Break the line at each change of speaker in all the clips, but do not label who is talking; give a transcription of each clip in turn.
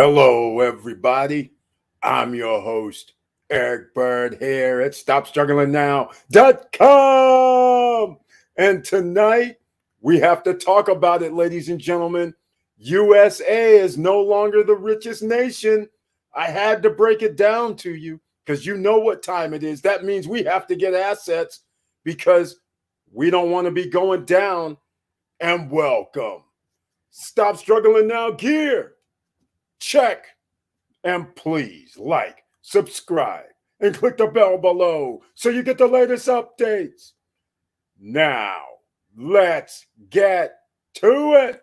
Hello, everybody. I'm your host, Eric Bird, here at StopStrugglingNow.com. And tonight, we have to talk about it, ladies and gentlemen. USA is no longer the richest nation. I had to break it down to you because you know what time it is. That means we have to get assets because we don't want to be going down. And welcome. Stop Struggling Now gear. Check. And please like, subscribe, and click the bell below so you get the latest updates. Now, let's get to it.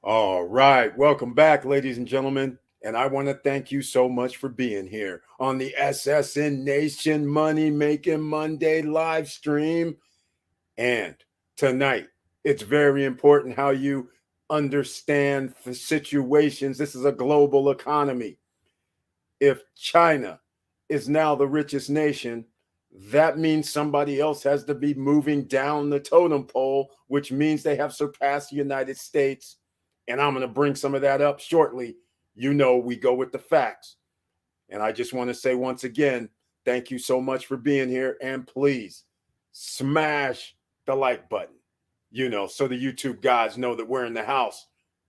All right, welcome back, ladies and gentlemen. And I want to thank you so much for being here on the SSN Nation Money Making Monday live stream. And tonight, it's very important how you understand the situations. This is a global economy. If China is now the richest nation, that means somebody else has to be moving down the totem pole, which means they have surpassed the United States. And I'm going to bring some of that up shortly. You know, we go with the facts. And I just want to say once again, thank you so much for being here. And please smash the like button, so the YouTube guys know that we're in the house,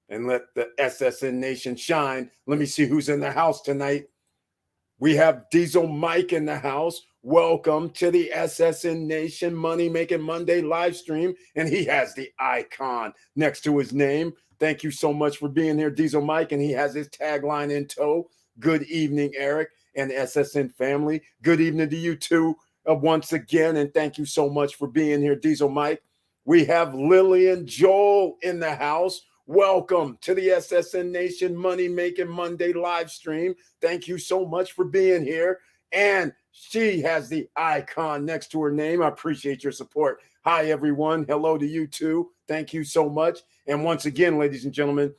and let the SSN Nation shine. Let me see who's in the house tonight. We have Diesel Mike in the house. Welcome to the SSN Nation Money Making Monday live stream. And he has the icon next to his name. Thank you so much for being here, Diesel Mike. And he has his tagline in tow. Good evening, Eric and the SSN family. Good evening to you too, once again. And thank you so much for being here, Diesel Mike. We have Lillian Joel in the house. Welcome to the SSN Nation Money Making Monday live stream. Thank you so much for being here. And she has the icon next to her name. I appreciate your support. Hi, everyone. Hello to you too. Thank you so much. And once again, ladies and gentlemen,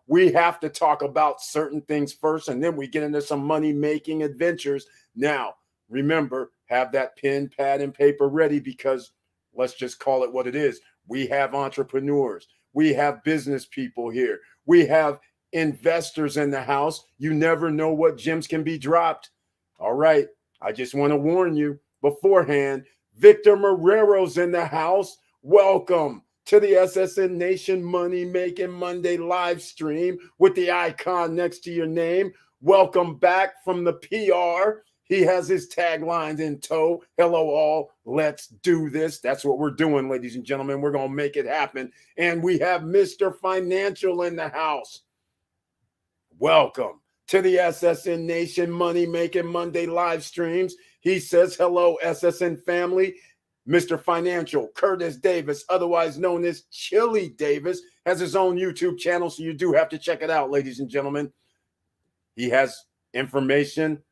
we have to talk about certain things first, and then we get into some money-making adventures. Now, remember, have that pen, pad, and paper ready, because let's just call it what it is. We have entrepreneurs. We have business people here. We have investors in the house. You never know what gems can be dropped. All right. I just want to warn you beforehand. Victor Marrero's in the house. Welcome to the SSN Nation Money Making Monday live stream with the icon next to your name. Welcome back from the PR. He has his taglines in tow. Hello, all. Let's do this. That's what we're doing, ladies and gentlemen. We're going to make it happen. And we have Mr. Financial in the house. Welcome to the SSN Nation Money Making Monday live streams. He says, hello, SSN family. Mr. Financial, Curtis Davis, otherwise known as Chili Davis, has his own YouTube channel, so you do have to check it out, ladies and gentlemen. He has information,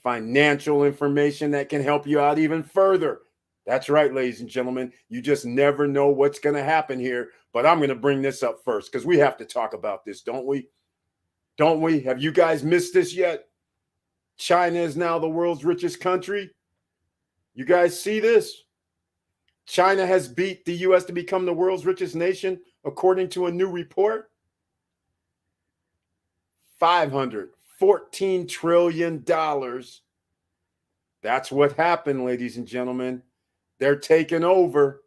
financial information that can help you out even further. That's right, ladies and gentlemen. You just never know what's going to happen here, but I'm going to bring this up first because we have to talk about this, don't we? Don't we? Have you guys missed this yet? China is now the world's richest country. You guys see this? China has beat the U.S. to become the world's richest nation, according to a new report. $514 trillion. That's what happened, ladies and gentlemen. They're taking over.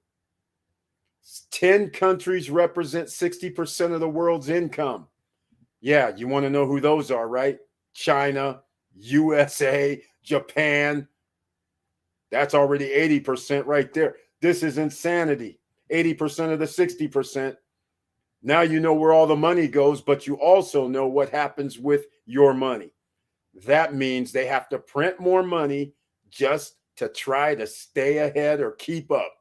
10 countries represent 60% of the world's income. Yeah, you want to know who those are, right? China, USA, Japan. That's already 80% right there. This is insanity. 80% of the 60%. Now you know where all the money goes, but you also know what happens with your money. That means they have to print more money just to try to stay ahead or keep up.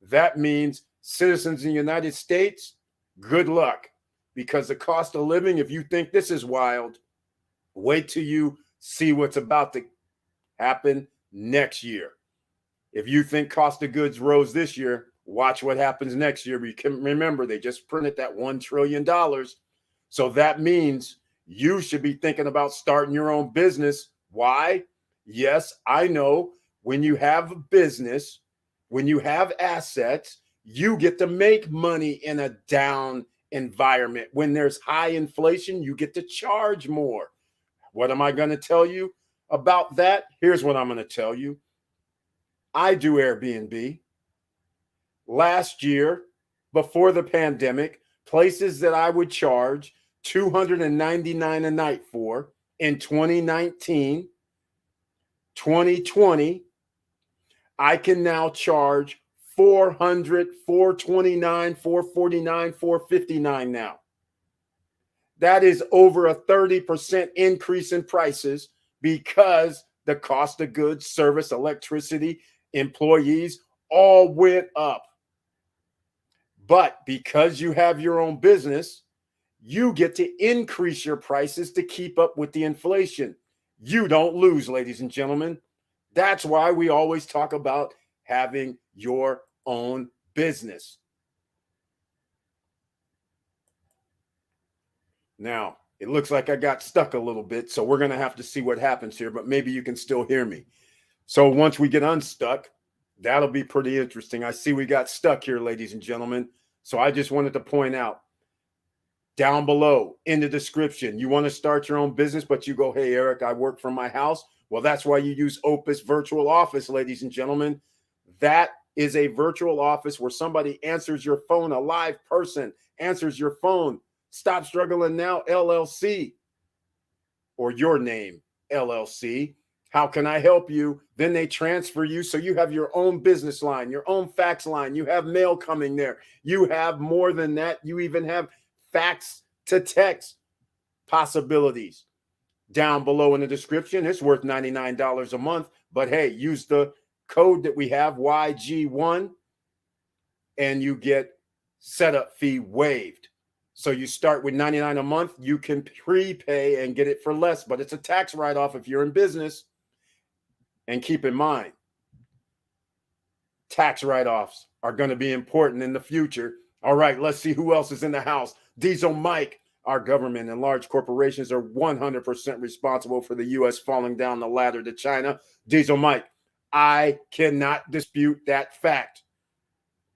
That means citizens in the United States, good luck. because the cost of living, if you think this is wild, wait till you see what's about to happen next year. If you think cost of goods rose this year, watch what happens next year. You can remember they just printed that $1 trillion. So that means you should be thinking about starting your own business. Why? Yes, I know when you have a business, when you have assets, you get to make money in a down environment. When there's high inflation, you get to charge more. What am I going to tell you about that? Here's what I'm going to tell you. I do Airbnb. Last year, before the pandemic, places that I would charge $299 a night for in 2019, 2020, I can now charge $400, $429, $449, $459 now. That is over a 30% increase in prices because the cost of goods, service, electricity, employees all went up. But because you have your own business, you get to increase your prices to keep up with the inflation. You don't lose, ladies and gentlemen. That's why we always talk about having your own business. Now, it looks like I got stuck a little bit, so we're going to have to see what happens here, but maybe you can still hear me. So once we get unstuck, that'll be pretty interesting. I see we got stuck here, ladies and gentlemen. So I just wanted to point out down below in the description, you want to start your own business, but you go, hey, Eric, I work from my house. Well, that's why you use Opus Virtual Office, ladies and gentlemen. That is a virtual office where somebody answers your phone, a live person answers your phone. Stop Struggling Now, LLC, or your name, LLC. How can I help you? Then they transfer you so you have your own business line, your own fax line. You have mail coming there. You have more than that. You even have fax to text possibilities. Down below in the description, it's worth $99 a month. But hey, use the code that we have, YG1, and you get setup fee waived. So you start with $99 a month. You can prepay and get it for less, but it's a tax write-off if you're in business. And keep in mind, tax write-offs are going to be important in the future. All right, let's see who else is in the house. Diesel Mike. Our government and large corporations are 100% responsible for the U.S. falling down the ladder to China. Diesel Mike, I cannot dispute that fact.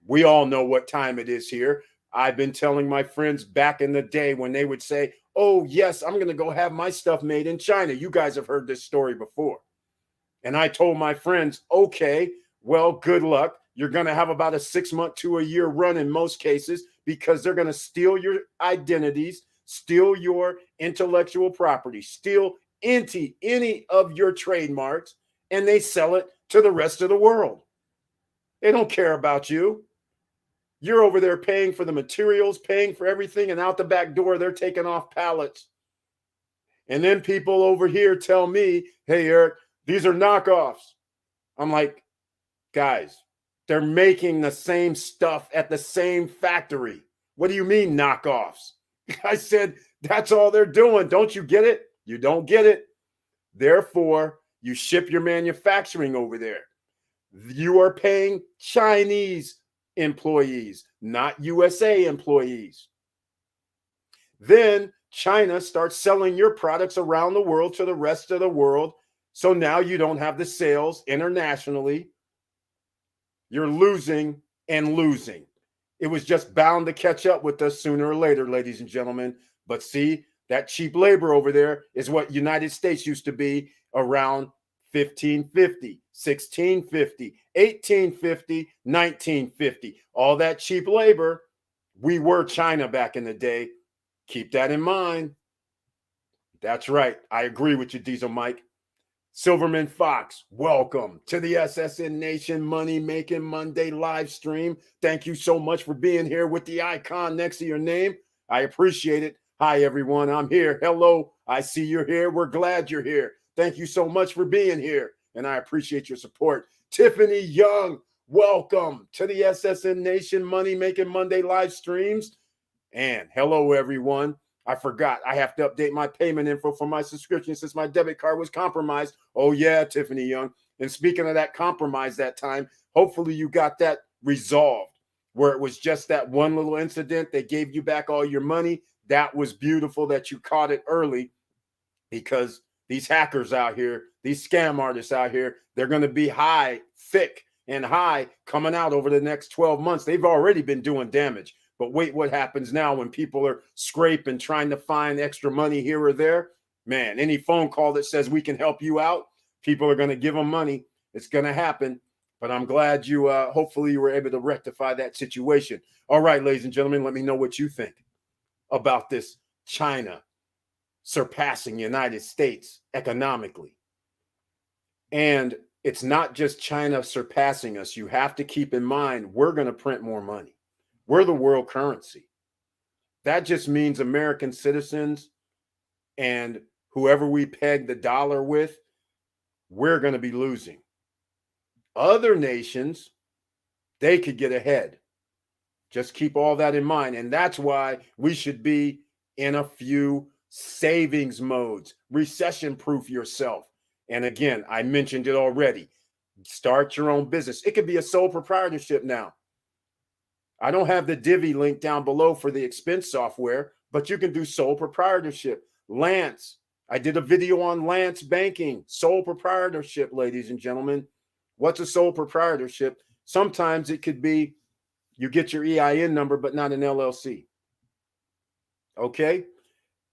We all know what time it is here. I've been telling my friends back in the day when they would say, oh, yes, I'm going to go have my stuff made in China. You guys have heard this story before. And I told my friends, okay, well, good luck. You're going to have about a 6-month to a year run in most cases because they're going to steal your identities, steal your intellectual property, steal any of your trademarks, and they sell it to the rest of the world. They don't care about you. You're over there paying for the materials, paying for everything, and out the back door, they're taking off pallets. And then people over here tell me, hey, Eric, these are knockoffs. I'm like, guys, they're making the same stuff at the same factory. What do you mean knockoffs? I said, that's all they're doing. Don't you get it? You don't get it. Therefore, you ship your manufacturing over there. You are paying Chinese employees, not USA employees. Then China starts selling your products around the world to the rest of the world. So now you don't have the sales internationally. You're losing and losing. It was just bound to catch up with us sooner or later, ladies and gentlemen. But see, that cheap labor over there is what United States used to be around 1550, 1650, 1850, 1950. All that cheap labor, we were China back in the day. Keep that in mind. That's right. I agree with you, Diesel Mike. Silverman Fox, welcome to the SSN Nation Money Making Monday live stream. Thank you so much for being here with the icon next to your name. I appreciate it. Hi, everyone. I'm here. Hello. I see you're here. We're glad you're here. Thank you so much for being here, and I appreciate your support. Tiffany Young, welcome to the SSN Nation Money Making Monday live streams. And hello, everyone. I forgot. I have to update my payment info for my subscription since my debit card was compromised. Oh, yeah, Tiffany Young. And speaking of that compromise that time, hopefully you got that resolved where it was just that one little incident. They gave you back all your money. That was beautiful that you caught it early, because these hackers out here, these scam artists out here, they're going to be thick and high coming out over the next 12 months. They've already been doing damage. But wait, what happens now when people are scraping, trying to find extra money here or there? Man, any phone call that says we can help you out, people are going to give them money. It's going to happen. But I'm glad you, hopefully you were able to rectify that situation. All right, ladies and gentlemen, let me know what you think about this China surpassing the United States economically. And it's not just China surpassing us. You have to keep in mind, we're going to print more money. We're the world currency. That just means American citizens and whoever we peg the dollar with, we're going to be losing. Other nations, they could get ahead. Just keep all that in mind. And that's why we should be in a few savings modes. Recession-proof yourself. And again, I mentioned it already. Start your own business. It could be a sole proprietorship now. I don't have the Divvy link down below for the expense software, but you can do sole proprietorship. Lance, I did a video on Lance Banking, sole proprietorship, ladies and gentlemen. What's a sole proprietorship? Sometimes it could be you get your EIN number, but not an LLC. Okay?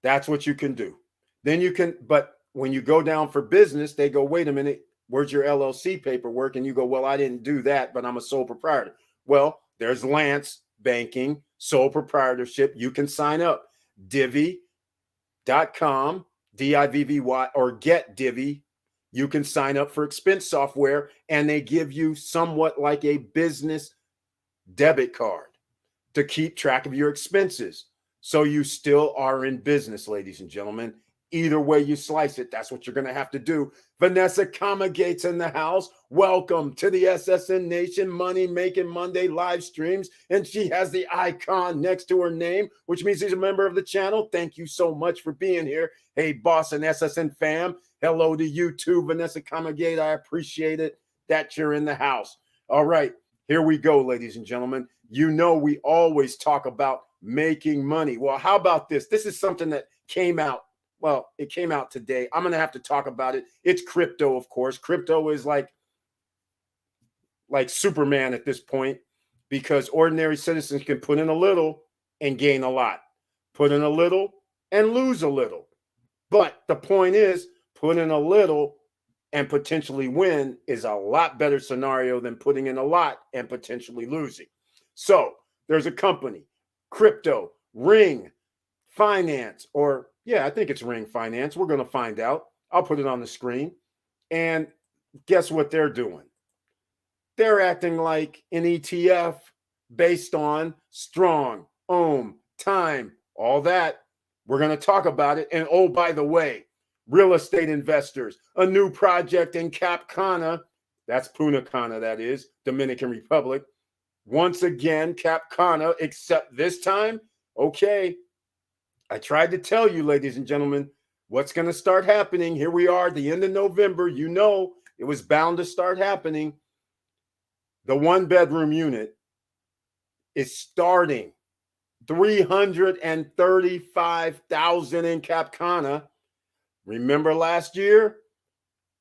That's what you can do. Then you can, but when you go down for business, they go, wait a minute, where's your LLC paperwork? And you go, well, I didn't do that, but I'm a sole proprietor. Well, there's Lance Banking, sole proprietorship. You can sign up. Divvy.com, DIVVY, or Get Divvy. You can sign up for expense software, and they give you somewhat like a business debit card to keep track of your expenses. So you still are in business, ladies and gentlemen. Either way you slice it, that's what you're going to have to do. Vanessa Gates in the house. Welcome to the SSN Nation Money Making Monday live streams. And she has the icon next to her name, which means she's a member of the channel. Thank you so much for being here. Hey, boss and SSN fam. Hello to you too, Vanessa Gate. I appreciate it that you're in the house. All right, here we go, ladies and gentlemen. You know we always talk about making money. Well, how about this? This is something that came out. Well, it came out today. I'm going to have to talk about it. It's crypto, of course. Crypto is like Superman at this point, because ordinary citizens can put in a little and gain a lot. Put in a little and lose a little. But the point is, put in a little and potentially win is a lot better scenario than putting in a lot and potentially losing. So there's a company, crypto, Ring Finance, or I think it's Ring Finance. We're going to find out. I'll put it on the screen. And guess what they're doing? They're acting like an ETF based on strong, time, all that. We're going to talk about it. And oh, by the way, real estate investors, a new project in Cap Cana, that's Punta Cana, that is, Dominican Republic. Once again, Cap Cana, except this time, okay, I tried to tell you, ladies and gentlemen, what's going to start happening. Here we are, the end of November. You know, it was bound to start happening. The one-bedroom unit is starting $335,000 in Cap Cana. Remember last year,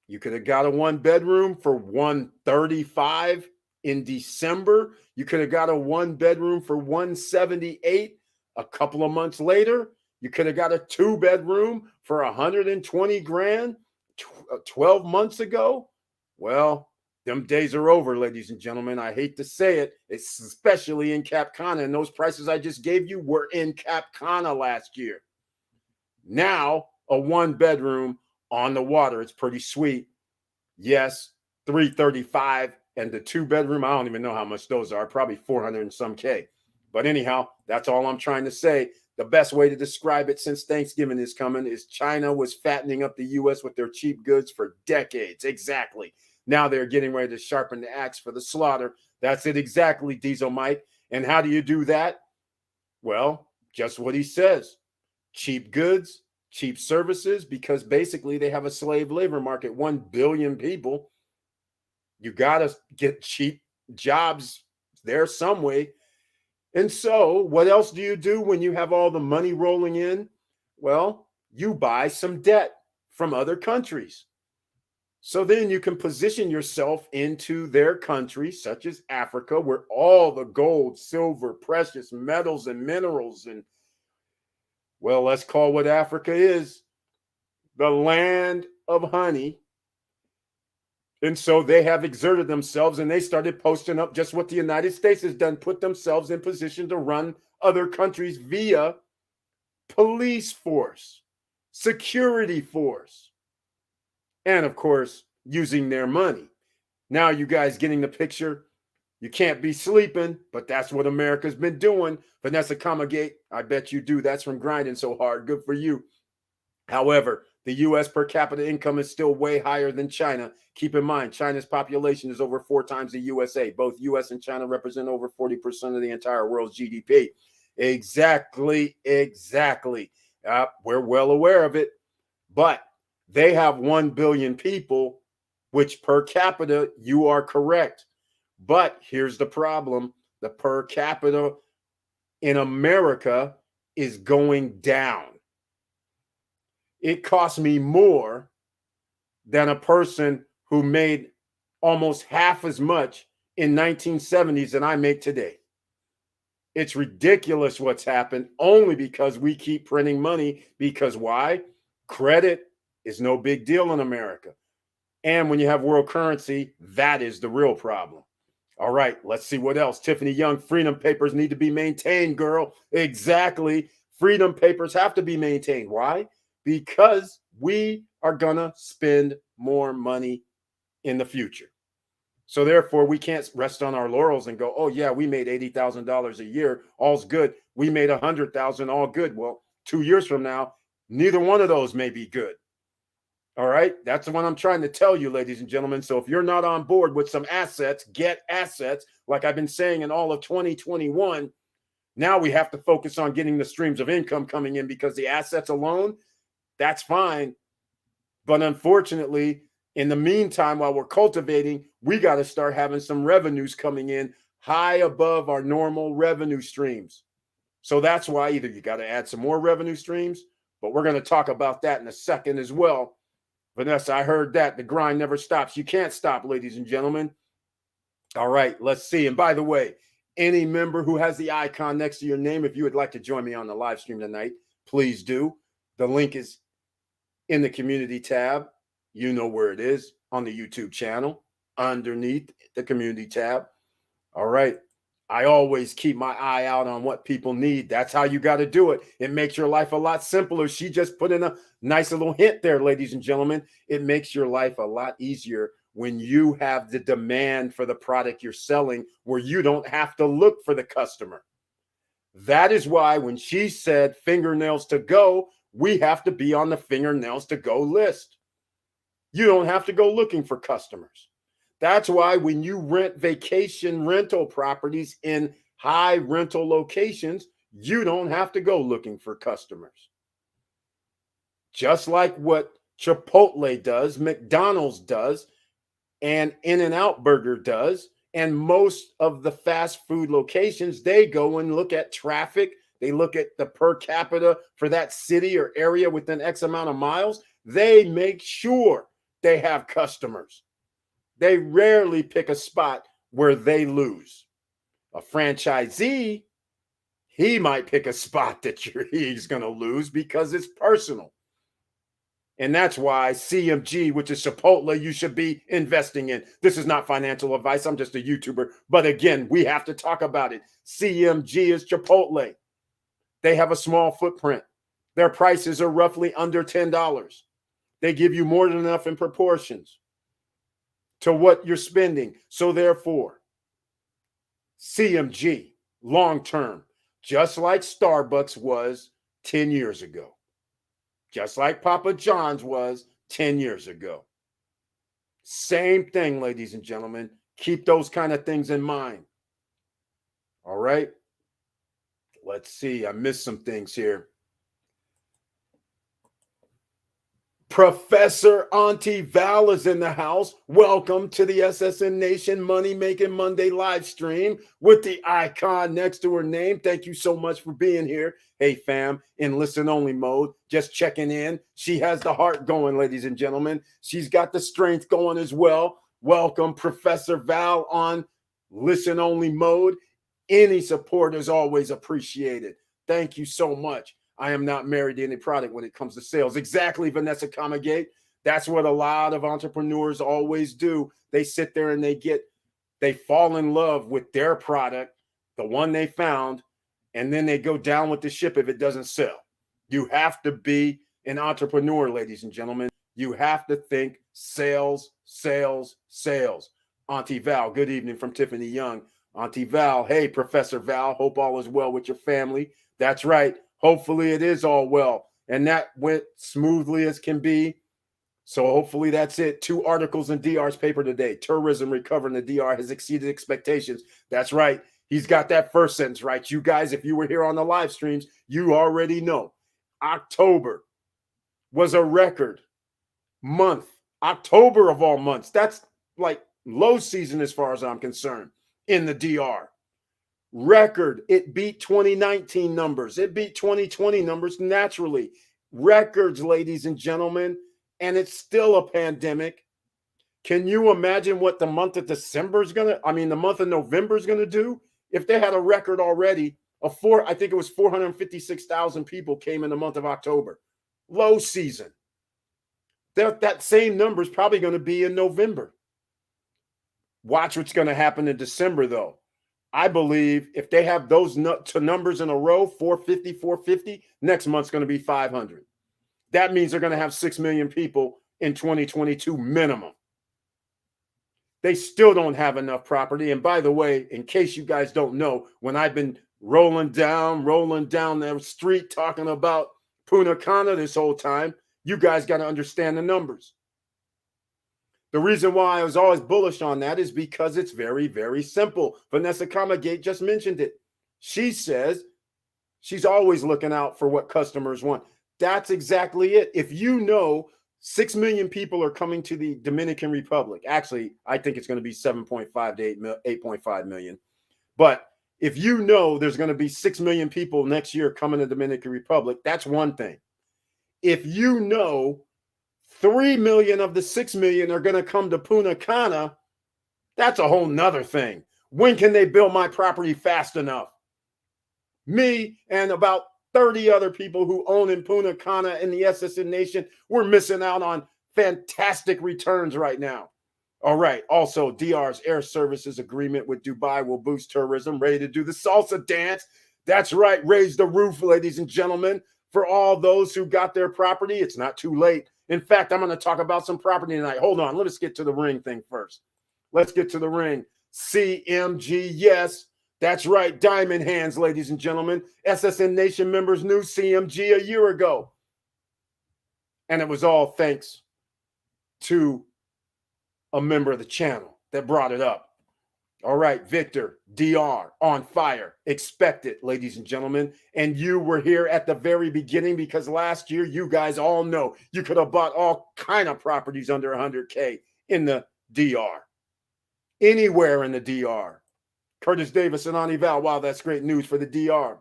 you could have got a one-bedroom for $135 in December. You could have got a one-bedroom for $178 a couple of months later. You could have got a two-bedroom for $120,000 12 months ago. Well, them days are over, ladies and gentlemen. I hate to say it. It's especially in Cap Cana. And those prices I just gave you were in Cap Cana last year. Now, a one-bedroom on the water. It's pretty sweet. Yes, $335,000. And the two-bedroom, I don't even know how much those are. Probably 400 and some K. But anyhow, that's all I'm trying to say. The best way to describe it, since Thanksgiving is coming, is China was fattening up the U.S. with their cheap goods for decades. Exactly. Now they're getting ready to sharpen the axe for the slaughter. That's it exactly, Diesel Mike. And how do you do that? Well, Just what he says. Cheap goods, cheap services, because basically they have a slave labor market. 1 billion people. You got to get cheap jobs there some way. And so, what else do you do when you have all the money rolling in? Well, you buy some debt from other countries. So then you can position yourself into their countries, such as Africa, where all the gold, silver, precious metals, and minerals, and well, let's call what Africa is the land of honey. And so they have exerted themselves and they started posting up just what the United States has done, put themselves in position to run other countries via police force, security force, and of course, using their money. Now, you guys getting the picture? You can't be sleeping, but that's what America's been doing. Vanessa Comagate, I bet you do. That's from grinding so hard. Good for you. However, the U.S. per capita income is still way higher than China. Keep in mind, China's population is over 4 times the USA. Both U.S. and China represent over 40% of the entire world's GDP. Exactly. We're well aware of it. But they have 1 billion people, which per capita, you are correct. But here's the problem. The per capita in America is going down. It costs me more than a person who made almost half as much in 1970s than I make today. It's ridiculous what's happened only because we keep printing money. Because why? Credit is no big deal in America. And when you have world currency, that is the real problem. All right, let's see what else. Tiffany Young, freedom papers need to be maintained, girl. Exactly. Freedom papers have to be maintained. Why? Because we are going to spend more money in the future. So therefore, we can't rest on our laurels and go, oh, yeah, we made $80,000 a year. All's good. We made $100,000. All good. Well, 2 years from now, neither one of those may be good. All right. That's what I'm trying to tell you, ladies and gentlemen. So if you're not on board with some assets, get assets. Like I've been saying in all of 2021, now we have to focus on getting the streams of income coming in, because the assets alone, that's fine. But unfortunately, in the meantime, while we're cultivating, we got to start having some revenues coming in high above our normal revenue streams. So that's why either you got to add some more revenue streams, but we're going to talk about that in a second as well. Vanessa, I heard that. The grind never stops. You can't stop, ladies and gentlemen. All right, let's see. And by the way, any member who has the icon next to your name, if you would like to join me on the live stream tonight, please do. The link is in the community tab. You know where it is, on the YouTube channel, underneath the community tab. All right. I always keep my eye out on what people need. That's how you got to do it. It makes your life a lot simpler. She just put in a nice little hint there, ladies and gentlemen. It makes your life a lot easier when you have the demand for the product you're selling, where you don't have to look for the customer. That is why when she said fingernails to go, we have to be on the fingernails to go list. You don't have to go looking for customers. That's why when you rent vacation rental properties in high rental locations, you don't have to go looking for customers. Just like what Chipotle does, McDonald's does, and In-N-Out Burger does, and most of the fast food locations, they go and look at traffic. They look at the per capita for that city or area within X amount of miles. They make sure they have customers. They rarely pick a spot where they lose. A franchisee, he might pick a spot that he's going to lose because it's personal. And that's why CMG, which is Chipotle, you should be investing in. This is not financial advice. I'm just a YouTuber. But again, we have to talk about it. CMG is Chipotle. They have a small footprint. Their prices are roughly under $10. They give you more than enough in proportions to what you're spending. So therefore, CMG, long-term, just like Starbucks was 10 years ago, just like Papa John's was 10 years ago. Same thing, ladies and gentlemen. Keep those kind of things in mind. All right. Let's see. I missed some things here. Professor Auntie Val is in the house. Welcome to the SSN Nation Money Making Monday live stream with the icon next to her name. Thank you so much for being here. Hey, fam, in listen only mode, just checking in. She has the heart going, ladies and gentlemen. She's got the strength going as well. Welcome, Professor Val, on listen only mode. Any support is always appreciated. Thank you so much. I am not married to any product when it comes to sales. Exactly, Vanessa Comagate. That's what a lot of entrepreneurs always do. They sit there and they fall in love with their product, the one they found, and then they go down with the ship if it doesn't sell. You have to be an entrepreneur, ladies and gentlemen. You have to think sales, sales, sales. Auntie Val, good evening from Tiffany Young. Auntie Val, hey, Professor Val, hope all is well with your family. That's right. Hopefully it is all well. And that went smoothly as can be. So hopefully that's it. 2 articles in DR's paper today. Tourism recovering the DR has exceeded expectations. That's right. He's got that first sentence right. You guys, if you were here on the live streams, you already know. October was a record month. October of all months. That's like low season as far as I'm concerned in the DR. Record. It beat 2019 numbers. It beat 2020 numbers naturally. Records, ladies and gentlemen, and it's still a pandemic. Can you imagine what the month of December is going to, the month of November is going to do? If they had a record already of I think it was 456,000 people came in the month of October. Low season. That same number is probably going to be in November. Watch what's going to happen in December, though. I believe if they have those numbers in a row, 450, 450, next month's going to be 500. That means they're going to have 6 million people in 2022 minimum. They still don't have enough property. And by the way, in case you guys don't know, when I've been rolling down the street talking about Punta Cana this whole time, you guys got to understand the numbers. The reason why I was always bullish on that is because it's very, very simple. Vanessa Comagate just mentioned it. She says she's always looking out for what customers want. That's exactly it. If you know 6 million people are coming to the Dominican Republic, actually, I think it's going to be 7.5 to 8.5 million. But if you know there's going to be 6 million people next year coming to the Dominican Republic, that's one thing. If you know 3 million of the 6 million are going to come to Punta Cana, that's a whole nother thing. When can they build my property fast enough? Me and about 30 other people who own in Punta Cana in the SSN Nation, we're missing out on fantastic returns right now. All right. Also, DR's air services agreement with Dubai will boost tourism. Ready to do the salsa dance. That's right. Raise the roof, ladies and gentlemen. For all those who got their property, it's not too late. In fact, I'm going to talk about some property tonight. Hold on. Let us get to the ring thing first. Let's get to the ring. CMG, yes. That's right. Diamond hands, ladies and gentlemen. SSN Nation members knew CMG a year ago. And it was all thanks to a member of the channel that brought it up. All right, Victor, DR, on fire. Expect it, ladies and gentlemen. And you were here at the very beginning because last year, you guys all know, you could have bought all kind of properties under 100K in the DR. Anywhere in the DR. Curtis Davis and Ani Val. Wow, that's great news for the DR.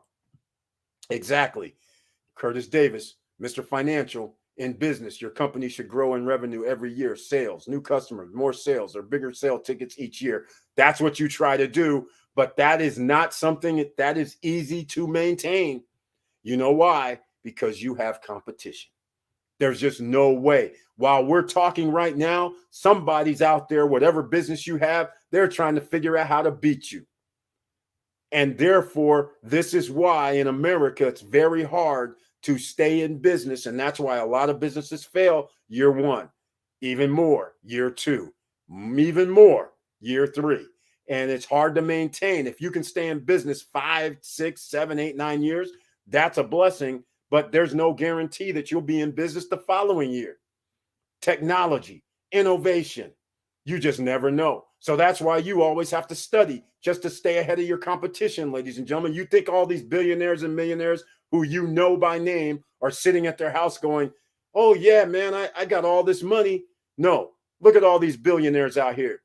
Exactly. Curtis Davis, Mr. Financial. In business, your company should grow in revenue every year. Sales, new customers, more sales, or bigger sale tickets each year. That's what you try to do, but that is not something that is easy to maintain. You know why? Because you have competition. There's just no way. While we're talking right now, somebody's out there, whatever business you have, they're trying to figure out how to beat you. And therefore, this is why in America, it's very hard to stay in business. And that's why a lot of businesses fail year 1, even more year 2, even more year 3. And it's hard to maintain. If you can stay in business 5, 6, 7, 8, 9 years, that's a blessing. But there's no guarantee that you'll be in business the following year. Technology, innovation, you just never know. So that's why you always have to study just to stay ahead of your competition, ladies and gentlemen. You think all these billionaires and millionaires who you know by name are sitting at their house going, oh, yeah, man, I got all this money. No, look at all these billionaires out here.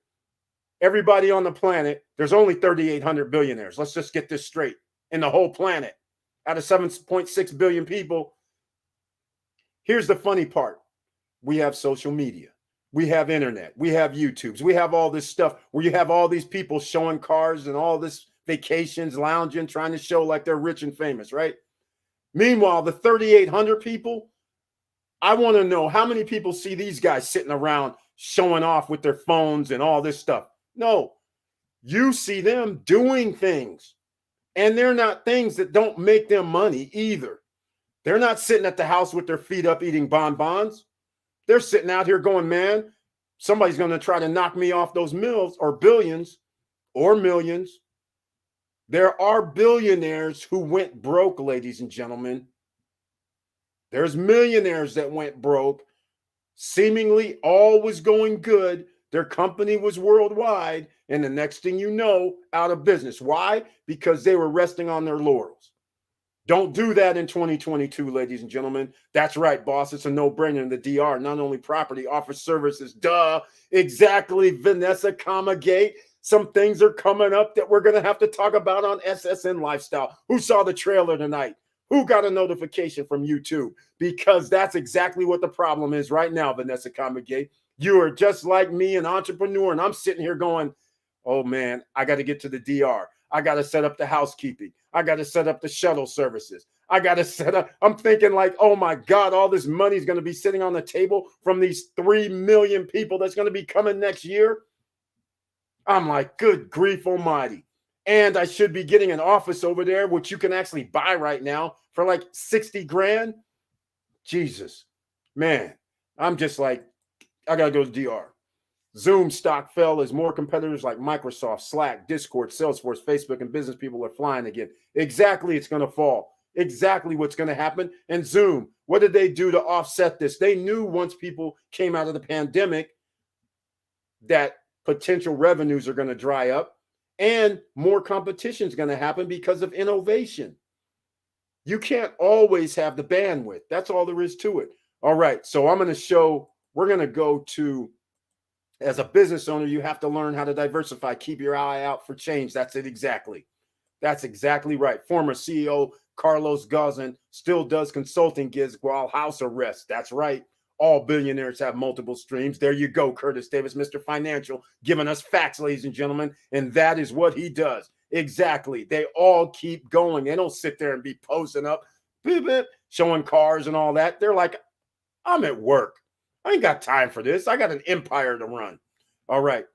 Everybody on the planet, there's only 3,800 billionaires. Let's just get this straight. In the whole planet, out of 7.6 billion people. Here's the funny part. We have social media. We have internet. We have YouTubes. We have all this stuff where you have all these people showing cars and all this vacations, lounging, trying to show like they're rich and famous, right? Meanwhile, the 3,800 people, I want to know how many people see these guys sitting around showing off with their phones and all this stuff. No, you see them doing things, and they're not things that don't make them money either. They're not sitting at the house with their feet up eating bonbons. They're sitting out here going, man, somebody's going to try to knock me off those mills or billions or millions. There are billionaires who went broke, ladies and gentlemen. There's millionaires that went broke. Seemingly all was going good. Their company was worldwide. And the next thing you know, out of business. Why? Because they were resting on their laurels. Don't do that in 2022, ladies and gentlemen. That's right, boss. It's a no-brainer in the DR. Not only property, offers services. Duh. Exactly, Vanessa, Gate. Some things are coming up that we're going to have to talk about on SSN Lifestyle. Who saw the trailer tonight? Who got a notification from YouTube? Because that's exactly what the problem is right now, Vanessa Gate. You are just like me, an entrepreneur, and I'm sitting here going, oh, man, I got to get to the DR. I got to set up the housekeeping. I got to set up the shuttle services. I got to set up. I'm thinking like, oh, my God, all this money is going to be sitting on the table from these 3 million people that's going to be coming next year. I'm like, good grief almighty. And I should be getting an office over there, which you can actually buy right now for like 60 grand. Jesus, man, I'm just like, I got to go to DR. Zoom stock fell as more competitors like Microsoft, Slack, Discord, Salesforce, Facebook, and business people are flying again. Exactly, it's going to fall. Exactly what's going to happen. And Zoom, what did they do to offset this? They knew once people came out of the pandemic that potential revenues are going to dry up and more competition is going to happen because of innovation. You can't always have the bandwidth. That's all there is to it. All right, so I'm going to show, we're going to go to, as a business owner, you have to learn how to diversify. Keep your eye out for change. That's it exactly. That's exactly right. Former CEO Carlos Ghosn still does consulting gigs while house arrest. That's right. All billionaires have multiple streams. There you go, Curtis Davis, Mr. Financial, giving us facts, ladies and gentlemen. And that is what he does. Exactly. They all keep going. They don't sit there and be posting up, beep, beep, showing cars and all that. They're like, I'm at work. I ain't got time for this. I got an empire to run. All right.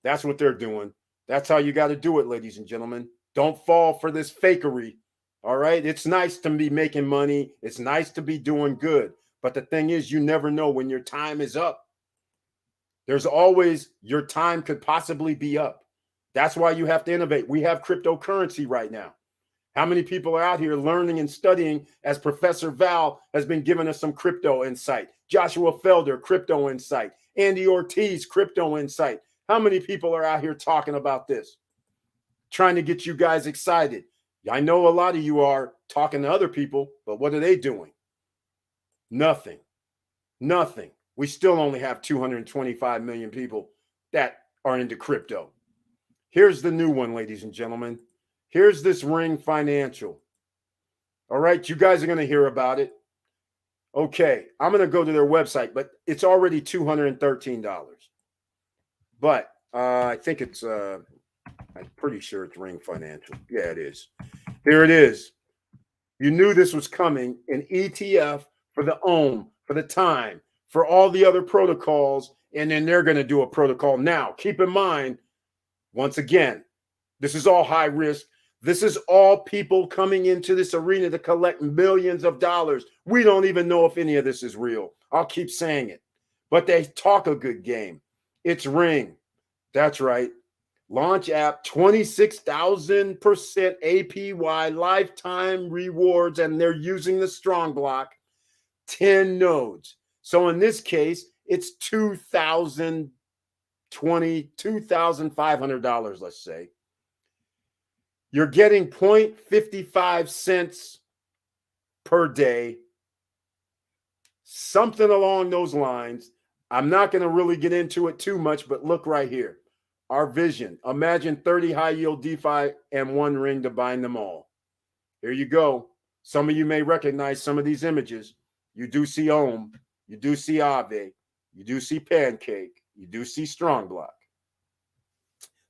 That's what they're doing. That's how you got to do it, ladies and gentlemen. Don't fall for this fakery. All right. It's nice to be making money. It's nice to be doing good. But the thing is, you never know when your time is up. There's always, your time could possibly be up. That's why you have to innovate. We have cryptocurrency right now. How many people are out here learning and studying, as Professor Val has been giving us some crypto insight? Joshua Felder, crypto insight. Andy Ortiz, crypto insight. How many people are out here talking about this? Trying to get you guys excited. I know a lot of you are talking to other people, but what are they doing? Nothing. Nothing. We still only have 225 million people that are into crypto. Here's the new one, ladies and gentlemen. Here's this Ring Financial. All right, you guys are going to hear about it. Okay, I'm going to go to their website, but it's already $213. But I think it's, I'm pretty sure it's Ring Financial. Yeah, it is. Here it is. You knew this was coming, an ETF for the OM, for the time, for all the other protocols, and then they're going to do a protocol. Now, keep in mind, once again, this is all high risk. This is all people coming into this arena to collect millions of dollars. We don't even know if any of this is real. I'll keep saying it. But they talk a good game. It's Ring. That's right. Launch app, 26,000% APY lifetime rewards, and they're using the strong block, 10 nodes. So in this case, it's $2,000 $22,500, let's say. You're getting 0.55 cents per day, something along those lines. I'm not going to really get into it too much, but look right here. Our vision. Imagine 30 high-yield DeFi and one ring to bind them all. Here you go. Some of you may recognize some of these images. You do see Ohm. You do see Aave. You do see Pancake. You do see Strong Block.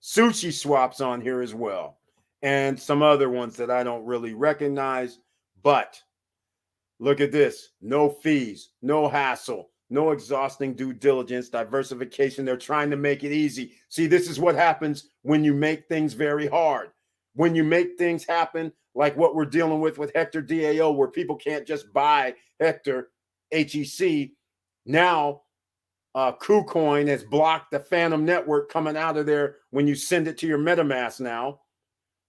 Sushi Swap's on here as well. And some other ones that I don't really recognize. But look at this. No fees, no hassle, no exhausting due diligence, diversification. They're trying to make it easy. See, this is what happens when you make things very hard. When you make things happen like what we're dealing with Hector DAO, where people can't just buy Hector HEC. Now, KuCoin has blocked the Phantom network coming out of there when you send it to your MetaMask now.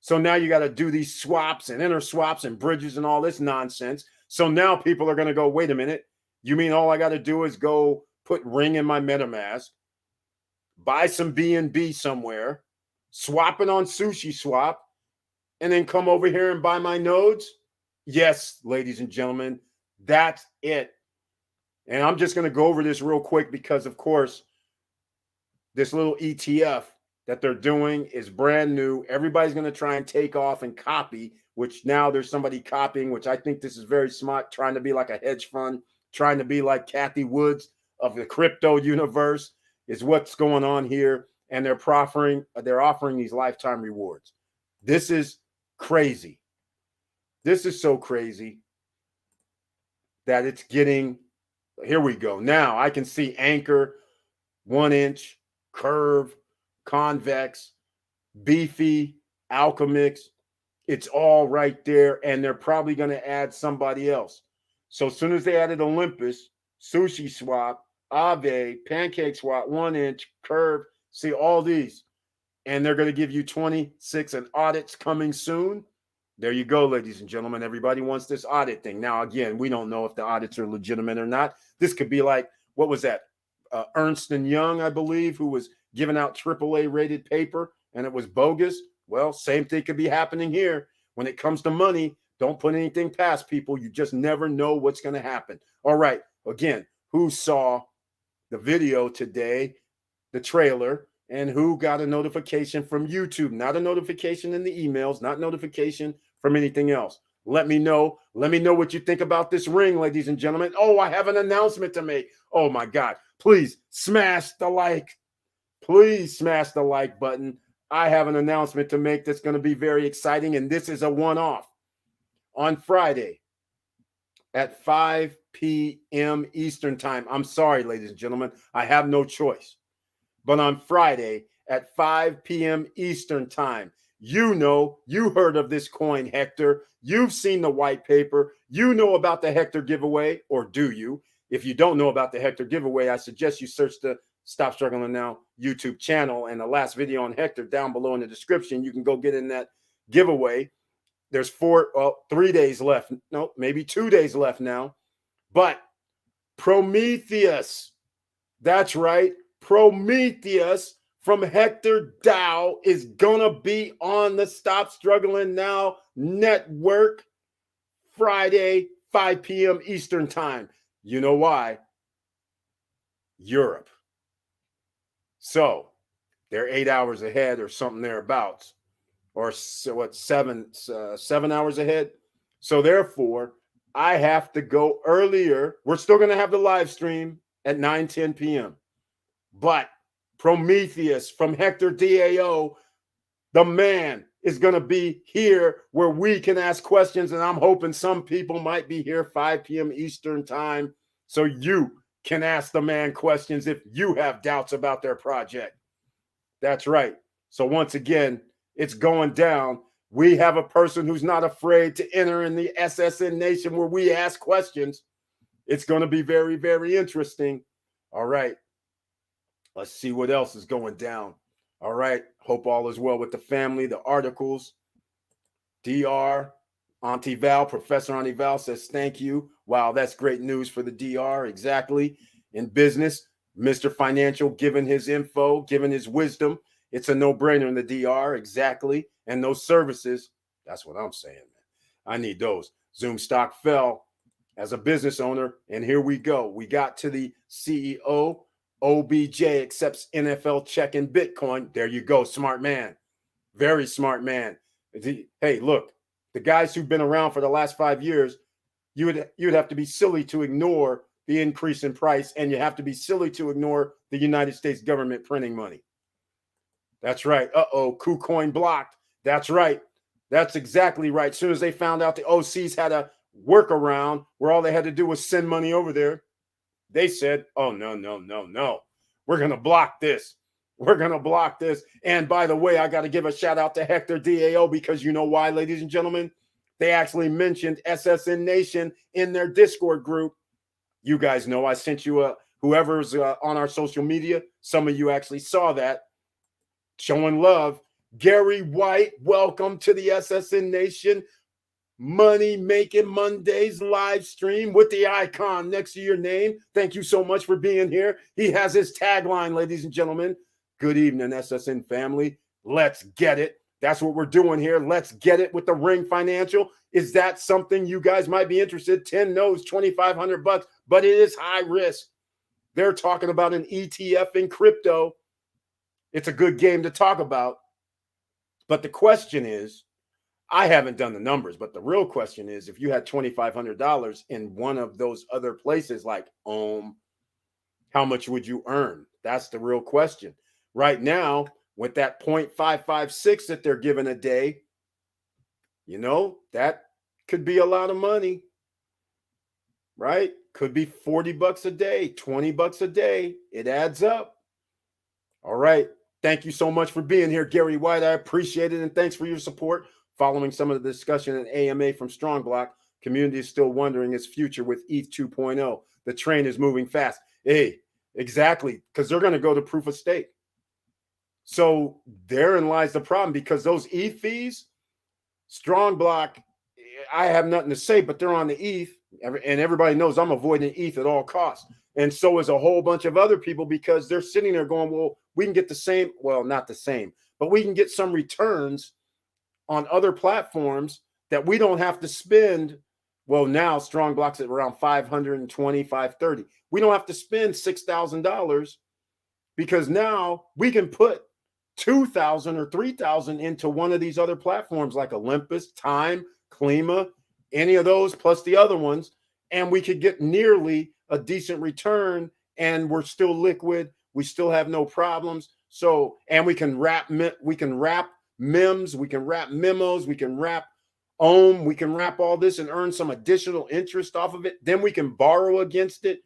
So now you got to do these swaps and inter swaps and bridges and all this nonsense. So now people are going to go, wait a minute. You mean all I got to do is go put Ring in my MetaMask, buy some BNB somewhere, swap it on Sushi Swap, and then come over here and buy my nodes? Yes, ladies and gentlemen, that's it. And I'm just going to go over this real quick because, of course, this little ETF that they're doing is brand new. Everybody's going to try and take off and copy, which now there's somebody copying, which I think this is very smart, trying to be like a hedge fund, trying to be like Kathy Woods of the crypto universe is what's going on here. And they're offering these lifetime rewards. This is crazy. This is so crazy that it's getting, here we go. Now I can see Anchor, 1 inch, Curve, Convex, Beefy, Alchemix. It's all right there. And they're probably going to add somebody else. So as soon as they added Olympus, Sushi Swap, Aave, Pancake Swap, 1 inch, Curve, see all these. And they're going to give you 26 and audits coming soon. There you go, ladies and gentlemen. Everybody wants this audit thing. Now, again, we don't know if the audits are legitimate or not. This could be like, what was that? Ernst & Young, I believe, who was giving out AAA rated paper and it was bogus. Well, same thing could be happening here. When it comes to money, don't put anything past people. You just never know what's going to happen. All right. Again, who saw the video today, the trailer, and who got a notification from YouTube? Not a notification in the emails, not notification from anything else. Let me know. Let me know what you think about this ring, ladies and gentlemen. Oh, I have an announcement to make. Oh, my God. Please smash the like. Please smash the like button. I have an announcement to make that's going to be very exciting, and this is a one-off. On Friday at 5 p.m. Eastern time. I'm sorry, ladies and gentlemen. I have no choice. But on Friday at 5 p.m. Eastern time, you know, you heard of this coin, Hector. You've seen the white paper. You know about the Hector giveaway, or do you? If you don't know about the Hector giveaway, I suggest you search the Stop Struggling Now YouTube channel and the last video on Hector down below in the description. You can go get in that giveaway. There's 3 days left. No, maybe 2 days left now. But Prometheus, that's right, Prometheus from Hector Dao is going to be on the Stop Struggling Now network Friday, 5 p.m. Eastern time. You know why? Europe. So they're 8 hours ahead or something thereabouts, or what, 7 hours ahead. So therefore, I have to go earlier. We're still going to have the live stream at 9:10 p.m. But Prometheus from Hector DAO, the man, is going to be here where we can ask questions. And I'm hoping some people might be here 5 p.m. Eastern time so you can ask the man questions if you have doubts about their project. That's right. So once again, it's going down. We have a person who's not afraid to enter in the SSN Nation where we ask questions. It's going to be very, very interesting. All right. Let's see what else is going down. All right. Hope all is well with the family. The articles. DR, Auntie Val, Professor Auntie Val says, thank you. Wow, that's great news for the DR. Exactly. In business, Mr. Financial giving his info, giving his wisdom. It's a no-brainer in the DR, exactly. And those services, that's what I'm saying, man. I need those. Zoom stock fell as a business owner, and here we go. We got to the CEO. OBJ accepts NFL check in Bitcoin. There you go. Smart man. Very smart man. Hey, look, the guys who've been around for the last 5 years, you'd have to be silly to ignore the increase in price, and you have to be silly to ignore the United States government printing money. That's right. KuCoin blocked. That's right. That's exactly right. As soon as they found out the OCs had a workaround where all they had to do was send money over there, they said, oh, no. We're going to block this. We're going to block this. And by the way, I got to give a shout out to Hector Dao, because you know why, ladies and gentlemen? They actually mentioned SSN Nation in their Discord group. You guys know I sent you whoever's on our social media. Some of you actually saw that. Showing love. Gary White, welcome to the SSN Nation Money Making Mondays live stream with the icon next to your name. Thank you so much for being here. He has his tagline, ladies and gentlemen. Good evening, SSN family. Let's get it. That's what we're doing here. Let's get it with the Ring Financial. Is that something you guys might be interested? 10 no's, $2,500, but it is high risk. They're talking about an ETF in crypto. It's a good game to talk about. But the question is, I haven't done the numbers, but the real question is, if you had $2,500 in one of those other places like how much would you earn? That's the real question. Right now, with that 0.556 that they're giving a day, that could be a lot of money, right? Could be $40 a day, $20 a day. It adds up. All right. Thank you so much for being here, Gary White. I appreciate it. And thanks for your support. Following some of the discussion in AMA from Strong Block, community is still wondering its future with ETH 2.0. The train is moving fast. Hey, exactly, because they're going to go to proof of stake. So therein lies the problem, because those ETH fees, Strong Block, I have nothing to say, but they're on the ETH, and everybody knows I'm avoiding ETH at all costs. And so is a whole bunch of other people, because they're sitting there going, well, we can get the same, well, not the same, but we can get some returns on other platforms that we don't have to spend. Well, now Strong Block's at around 520, 530. We don't have to spend $6,000, because now we can put 2,000 or 3,000 into one of these other platforms like Olympus, Time, Klima, any of those plus the other ones, and we could get nearly a decent return, and we're still liquid. We still have no problems. So, and we can wrap MEMS, we can wrap memos, we can wrap we can wrap all this and earn some additional interest off of it. Then we can borrow against it.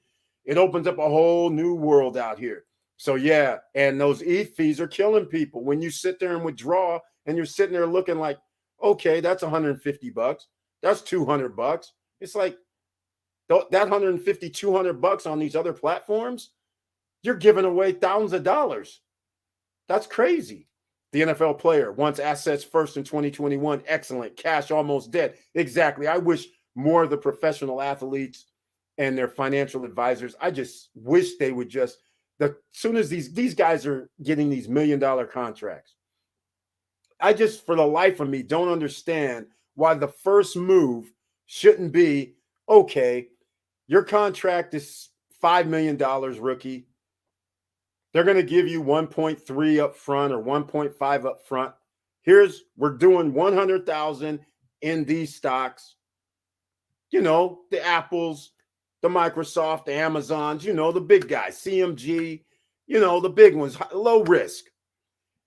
It opens up a whole new world out here. So yeah, and those ETH fees are killing people. When you sit there and withdraw, and you're sitting there looking like, okay, that's $150. That's $200. It's like that $150, $200 on these other platforms, you're giving away thousands of dollars. That's crazy. The NFL player wants assets first in 2021. Excellent. Cash almost dead. Exactly. I wish more of the professional athletes and their financial advisors, I just wish they would just, as soon as these guys are getting these $1 million contracts, I just, for the life of me, don't understand why the first move shouldn't be, okay, your contract is $5 million, rookie. They're going to give you 1.3 up front or 1.5 up front. We're doing 100,000 in these stocks. The Apples, the Microsoft, the Amazons, the big guys, CMG, the big ones, low risk.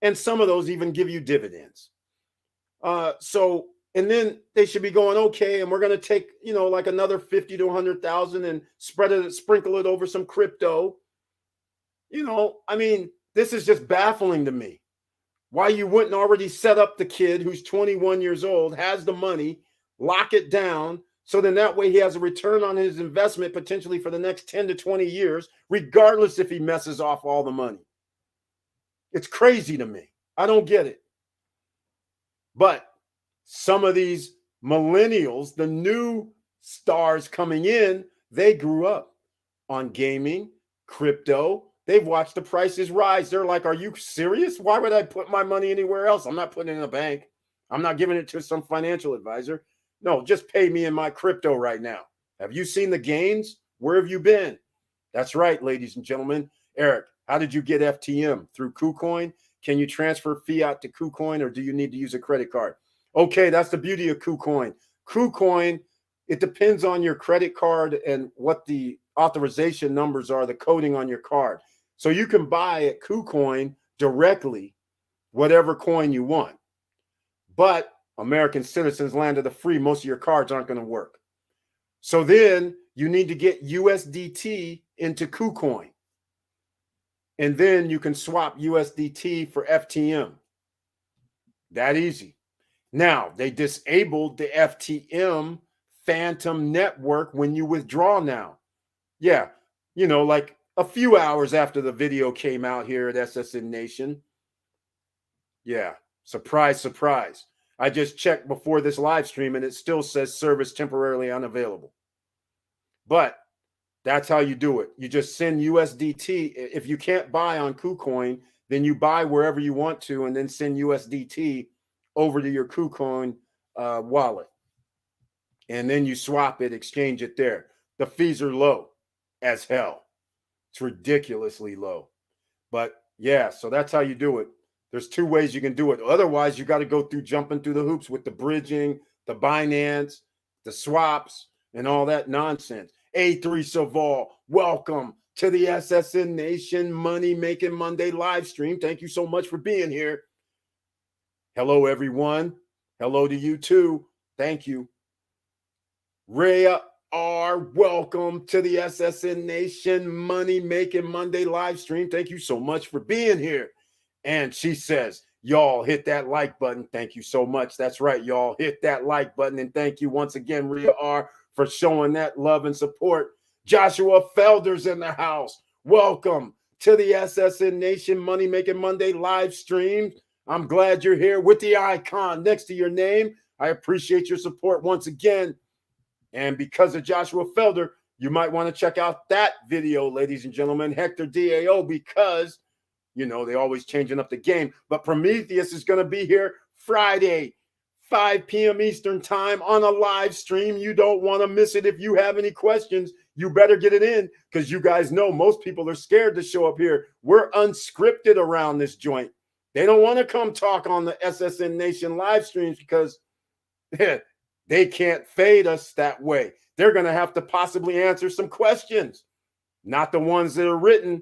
And some of those even give you dividends. And then they should be going, okay, and we're going to take, like another 50 to 100,000 and sprinkle it over some crypto. This is just baffling to me. Why you wouldn't already set up the kid who's 21 years old, has the money, lock it down, so then that way he has a return on his investment potentially for the next 10 to 20 years, regardless if he messes off all the money. It's crazy to me. I don't get it. But some of these millennials, the new stars coming in, they grew up on gaming, crypto, They've watched the prices rise. They're like, are you serious? Why would I put my money anywhere else? I'm not putting it in a bank. I'm not giving it to some financial advisor. No, just pay me in my crypto right now. Have you seen the gains? Where have you been? That's right, ladies and gentlemen. Eric, how did you get FTM? Through KuCoin? Can you transfer fiat to KuCoin, or do you need to use a credit card? Okay, that's the beauty of KuCoin. KuCoin, it depends on your credit card and what the authorization numbers are, the coding on your card. So you can buy at KuCoin directly whatever coin you want. But American citizens, land of the free, most of your cards aren't going to work. So then you need to get USDT into KuCoin. And then you can swap USDT for FTM. That easy. Now, they disabled the FTM Phantom network when you withdraw now. Yeah, you know, like a few hours after the video came out here at SSN Nation. Yeah, surprise, surprise. I just checked before this live stream and it still says service temporarily unavailable. But that's how you do it. You just send USDT. If you can't buy on KuCoin, then you buy wherever you want to and then send USDT over to your KuCoin wallet. And then you swap it, exchange it there. The fees are low as hell. It's ridiculously low. But yeah, so that's how you do it. There's two ways you can do it. Otherwise, you got to go through jumping through the hoops with the bridging, the Binance, the swaps, and all that nonsense. A3 Saval, welcome to the SSN Nation Money Making Monday live stream. Thank you so much for being here. Hello, everyone. Hello to you too. Thank you. Rhea R, welcome to the SSN Nation Money Making Monday live stream. Thank you so much for being here. And she says, y'all hit that like button. Thank you so much. That's right, y'all hit that like button. And thank you once again, Rhea R, for showing that love and support. Joshua Felder's in the house. Welcome to the SSN Nation Money Making Monday live stream. I'm glad you're here with the icon next to your name. I appreciate your support once again. And because of Joshua Felder, you might want to check out that video, ladies and gentlemen, Hector Dao, because, you know, they're always changing up the game. But Prometheus is going to be here Friday, 5 p.m. Eastern time on a live stream. You don't want to miss it. If you have any questions, you better get it in, because you guys know most people are scared to show up here. We're unscripted around this joint. They don't want to come talk on the SSN Nation live streams because they can't fade us that way. They're going to have to possibly answer some questions, not the ones that are written.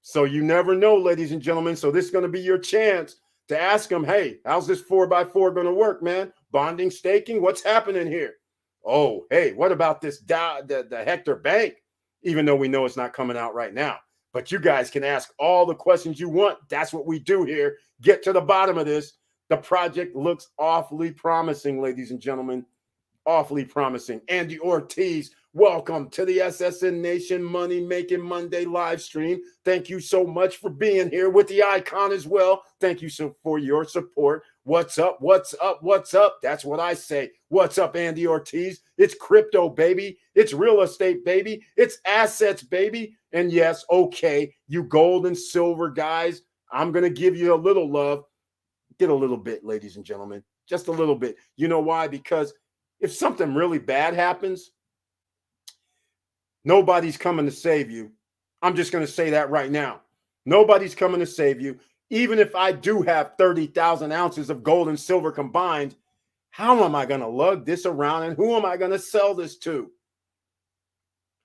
So you never know, ladies and gentlemen. So this is going to be your chance to ask them, hey, how's this 4x4 going to work, man? Bonding, staking, what's happening here? Oh, hey, what about this the Hector Bank? Even though we know it's not coming out right now. But you guys can ask all the questions you want. That's what we do here. Get to the bottom of this. The project looks awfully promising, ladies and gentlemen. Awfully promising. Andy Ortiz, welcome to the SSN Nation Money Making Monday live stream. Thank you so much for being here with the icon as well. Thank you so for your support. What's up? What's up? What's up? That's what I say. What's up, Andy Ortiz? It's crypto, baby. It's real estate, baby. It's assets, baby. And yes, okay, you gold and silver guys, I'm going to give you a little love. Get a little bit, ladies and gentlemen, just a little bit. You know why? Because if something really bad happens, nobody's coming to save you. I'm just going to say that right now. Nobody's coming to save you. Even if I do have 30,000 ounces of gold and silver combined, how am I going to lug this around and who am I going to sell this to?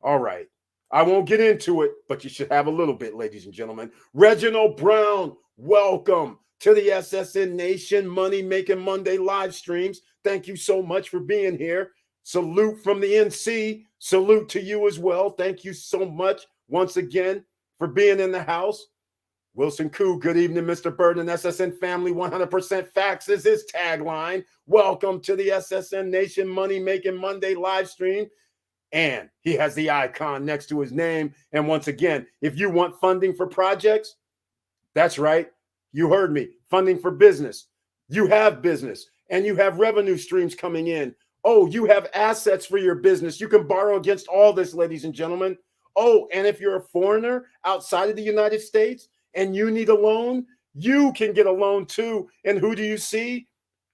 All right. I won't get into it, but you should have a little bit, ladies and gentlemen. Reginald Brown, welcome to the SSN Nation Money Making Monday live streams. Thank you so much for being here. Salute from the NC. Salute to you as well. Thank you so much once again for being in the house. Wilson Koo, good evening, Mr. Bird and SSN family. 100% facts is his tagline. Welcome to the SSN Nation Money Making Monday live stream. And he has the icon next to his name. And once again, if you want funding for projects, that's right. You heard me. Funding for business. You have business and you have revenue streams coming in. Oh, you have assets for your business. You can borrow against all this, ladies and gentlemen. Oh, and if you're a foreigner outside of the United States and you need a loan, you can get a loan too. And who do you see?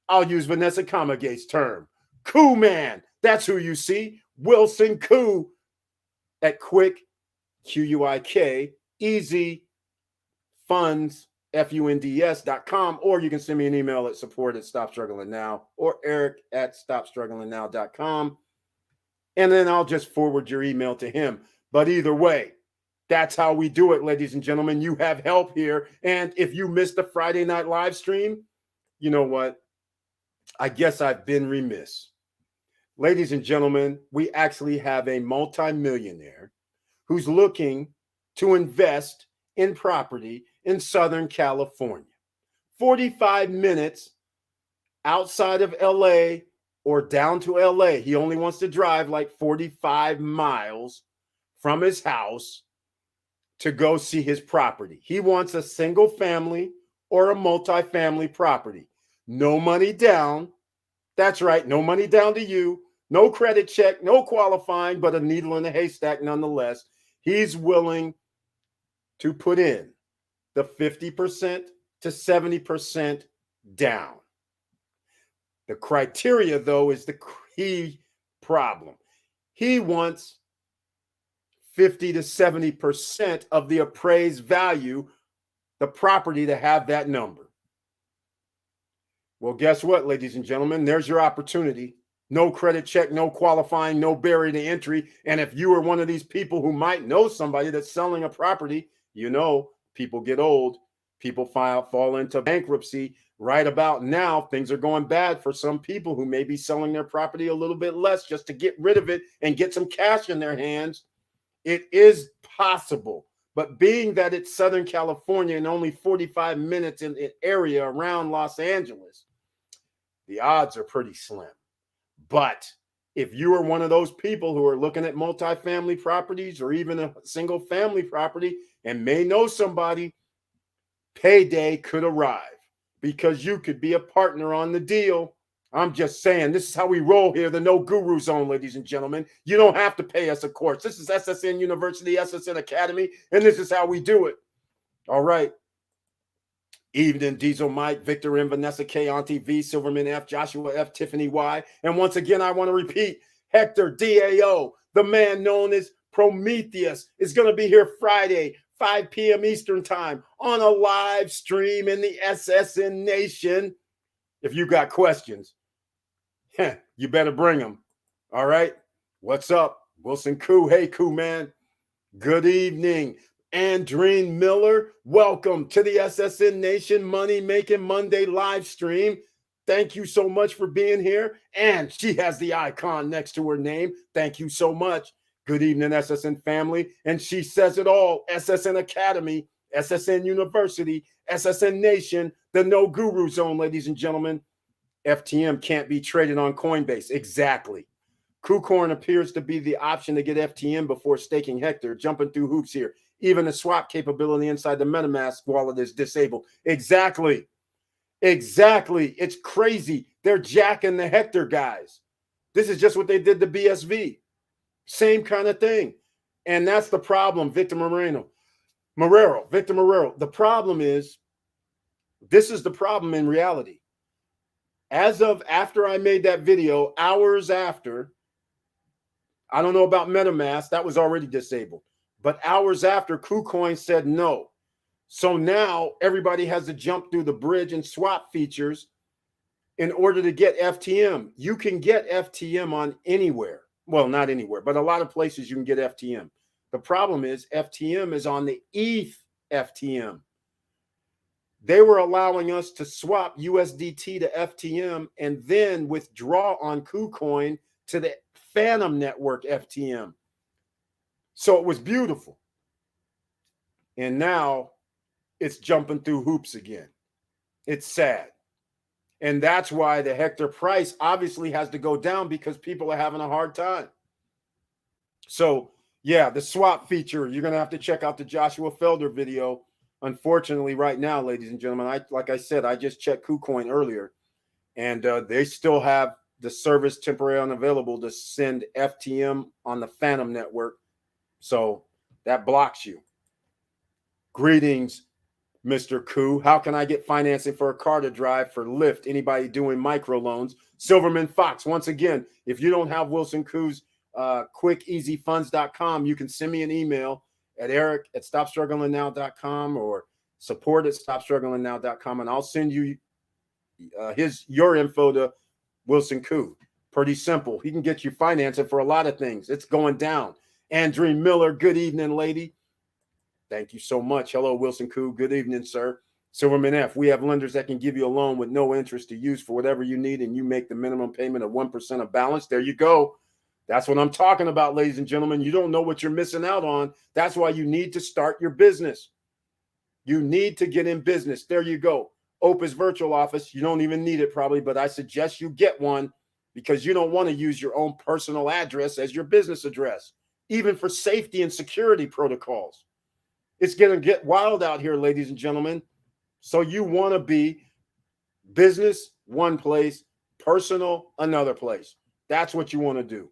I'll use Vanessa Comagate's term. Koo Man. That's who you see. Wilson Koo at Quick, Q-U-I-K, Easy Funds, funds.com, or you can send me an email at support@stopstrugglingnow or eric@stopstrugglingnow.com. And then I'll just forward your email to him. But either way, that's how we do it, ladies and gentlemen. You have help here. And if you missed the Friday night live stream, you know what? I guess I've been remiss. Ladies and gentlemen, we actually have a multimillionaire who's looking to invest in property in Southern California. 45 minutes outside of LA or down to LA. He only wants to drive like 45 miles from his house to go see his property. He wants a single family or a multifamily property. No money down. That's right. No money down to you. No credit check, no qualifying, but a needle in a haystack nonetheless. He's willing to put in the 50% to 70% down. The criteria, though, is the key problem. He wants 50 to 70% of the appraised value, the property, to have that number. Well, guess what, ladies and gentlemen? There's your opportunity. No credit check, no qualifying, no barrier to entry. And if you are one of these people who might know somebody that's selling a property, you know, people get old, people fall into bankruptcy. Right about now, things are going bad for some people who may be selling their property a little bit less just to get rid of it and get some cash in their hands. It is possible. But being that it's Southern California and only 45 minutes in the area around Los Angeles, the odds are pretty slim. But if you are one of those people who are looking at multifamily properties or even a single family property and may know somebody, payday could arrive because you could be a partner on the deal. I'm just saying, this is how we roll here, the No Guru Zone, ladies and gentlemen. You don't have to pay us a course. This is SSN University, SSN Academy, and this is how we do it. All right. Evening, Diesel Mike, Victor M, Vanessa K, Auntie V, Silverman F, Joshua F, Tiffany Y. And once again, I want to repeat, Hector Dao, the man known as Prometheus, is going to be here Friday, 5 p.m. Eastern time on a live stream in the SSN Nation. If you got questions, you better bring them. All right. What's up? Wilson Koo. Hey, Koo man. Good evening. Andreen Miller, welcome to the SSN Nation Money Making Monday live stream. Thank you so much for being here. And she has the icon next to her name. Thank you so much. Good evening, SSN family. And she says it all. SSN Academy, SSN University, SSN Nation, the No Guru Zone, ladies and gentlemen. FTM can't be traded on Coinbase. Exactly. KuCoin appears to be the option to get FTM before staking Hector. Jumping through hoops here. Even the swap capability inside the MetaMask wallet is disabled. Exactly. Exactly. It's crazy. They're jacking the Hector guys. This is just what they did to BSV. Same kind of thing. And that's the problem, Victor Marrero. The problem is, this is the problem in reality. As of after I made that video, hours after, I don't know about MetaMask, that was already disabled. But hours after, KuCoin said no. So now everybody has to jump through the bridge and swap features in order to get FTM. You can get FTM on anywhere. Well, not anywhere, but a lot of places you can get FTM. The problem is FTM is on the ETH FTM. They were allowing us to swap USDT to FTM and then withdraw on KuCoin to the Phantom Network FTM. So it was beautiful. And now it's jumping through hoops again. It's sad. And that's why the Hector price obviously has to go down because people are having a hard time. So, yeah, the swap feature, you're going to have to check out the Joshua Felder video. Unfortunately, right now, ladies and gentlemen, like I said, I just checked KuCoin earlier, and they still have the service temporarily unavailable to send FTM on the Phantom Network. So That blocks you. Greetings, Mr. Koo. How can I get financing for a car to drive for Lyft? Anybody doing microloans? Silverman Fox. Once again, if you don't have Wilson Koo's quickeasyfunds.com, you can send me an email at eric@stopstrugglingnow.com or support@stopstrugglingnow.com, and I'll send you your info to Wilson Koo. Pretty simple. He can get you financing for a lot of things. It's going down. Andrew Miller, good evening, lady. Thank you so much. Hello, Wilson Koo. Good evening, sir. Silverman F. We have lenders that can give you a loan with no interest to use for whatever you need, and you make the minimum payment of 1% of balance. There you go. That's what I'm talking about, ladies and gentlemen. You don't know what you're missing out on. That's why you need to start your business. You need to get in business. There you go. Opus Virtual Office. You don't even need it probably, but I suggest you get one because you don't want to use your own personal address as your business address, even for safety and security protocols. It's going to get wild out here, ladies and gentlemen. So you want to be business one place, personal another place. That's what you want to do.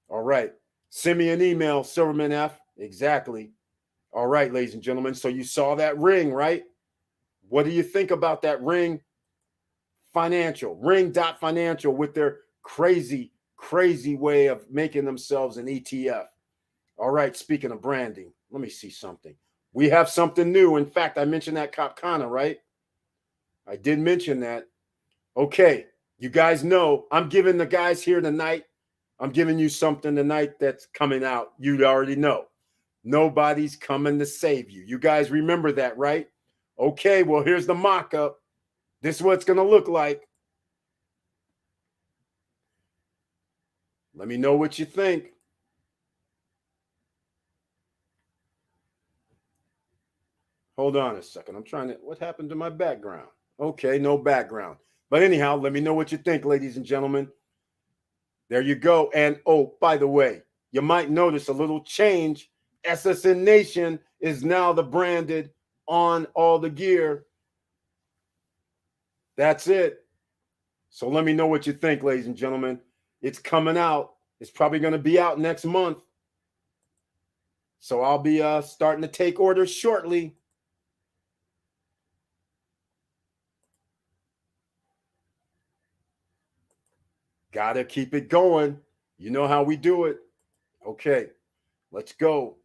All right. Send me an email, Silverman F. Exactly. All right, ladies and gentlemen. So you saw that ring, right? What do you think about that ring? Financial, ring.financial with their crazy way of making themselves an ETF. All right. Speaking of branding, let me see something. We have something new. In fact, I mentioned that Capcana, right? I did mention that. Okay. You guys know I'm giving the guys here tonight. I'm giving you something tonight that's coming out. You already know. Nobody's coming to save you. You guys remember that, right? Okay, well, here's the mock-up. This is what it's going to look like. Let me know what you think. Hold on a second. I'm trying to, what happened to my background? Okay, no background. But anyhow, let me know what you think, ladies and gentlemen. There you go. And, oh, by the way, you might notice a little change. SSN Nation is now the branded on all the gear. That's it. So let me know what you think, ladies and gentlemen. It's coming out. It's probably going to be out next month. So I'll be starting to take orders shortly. Gotta keep it going. You know how we do it. Okay, let's go.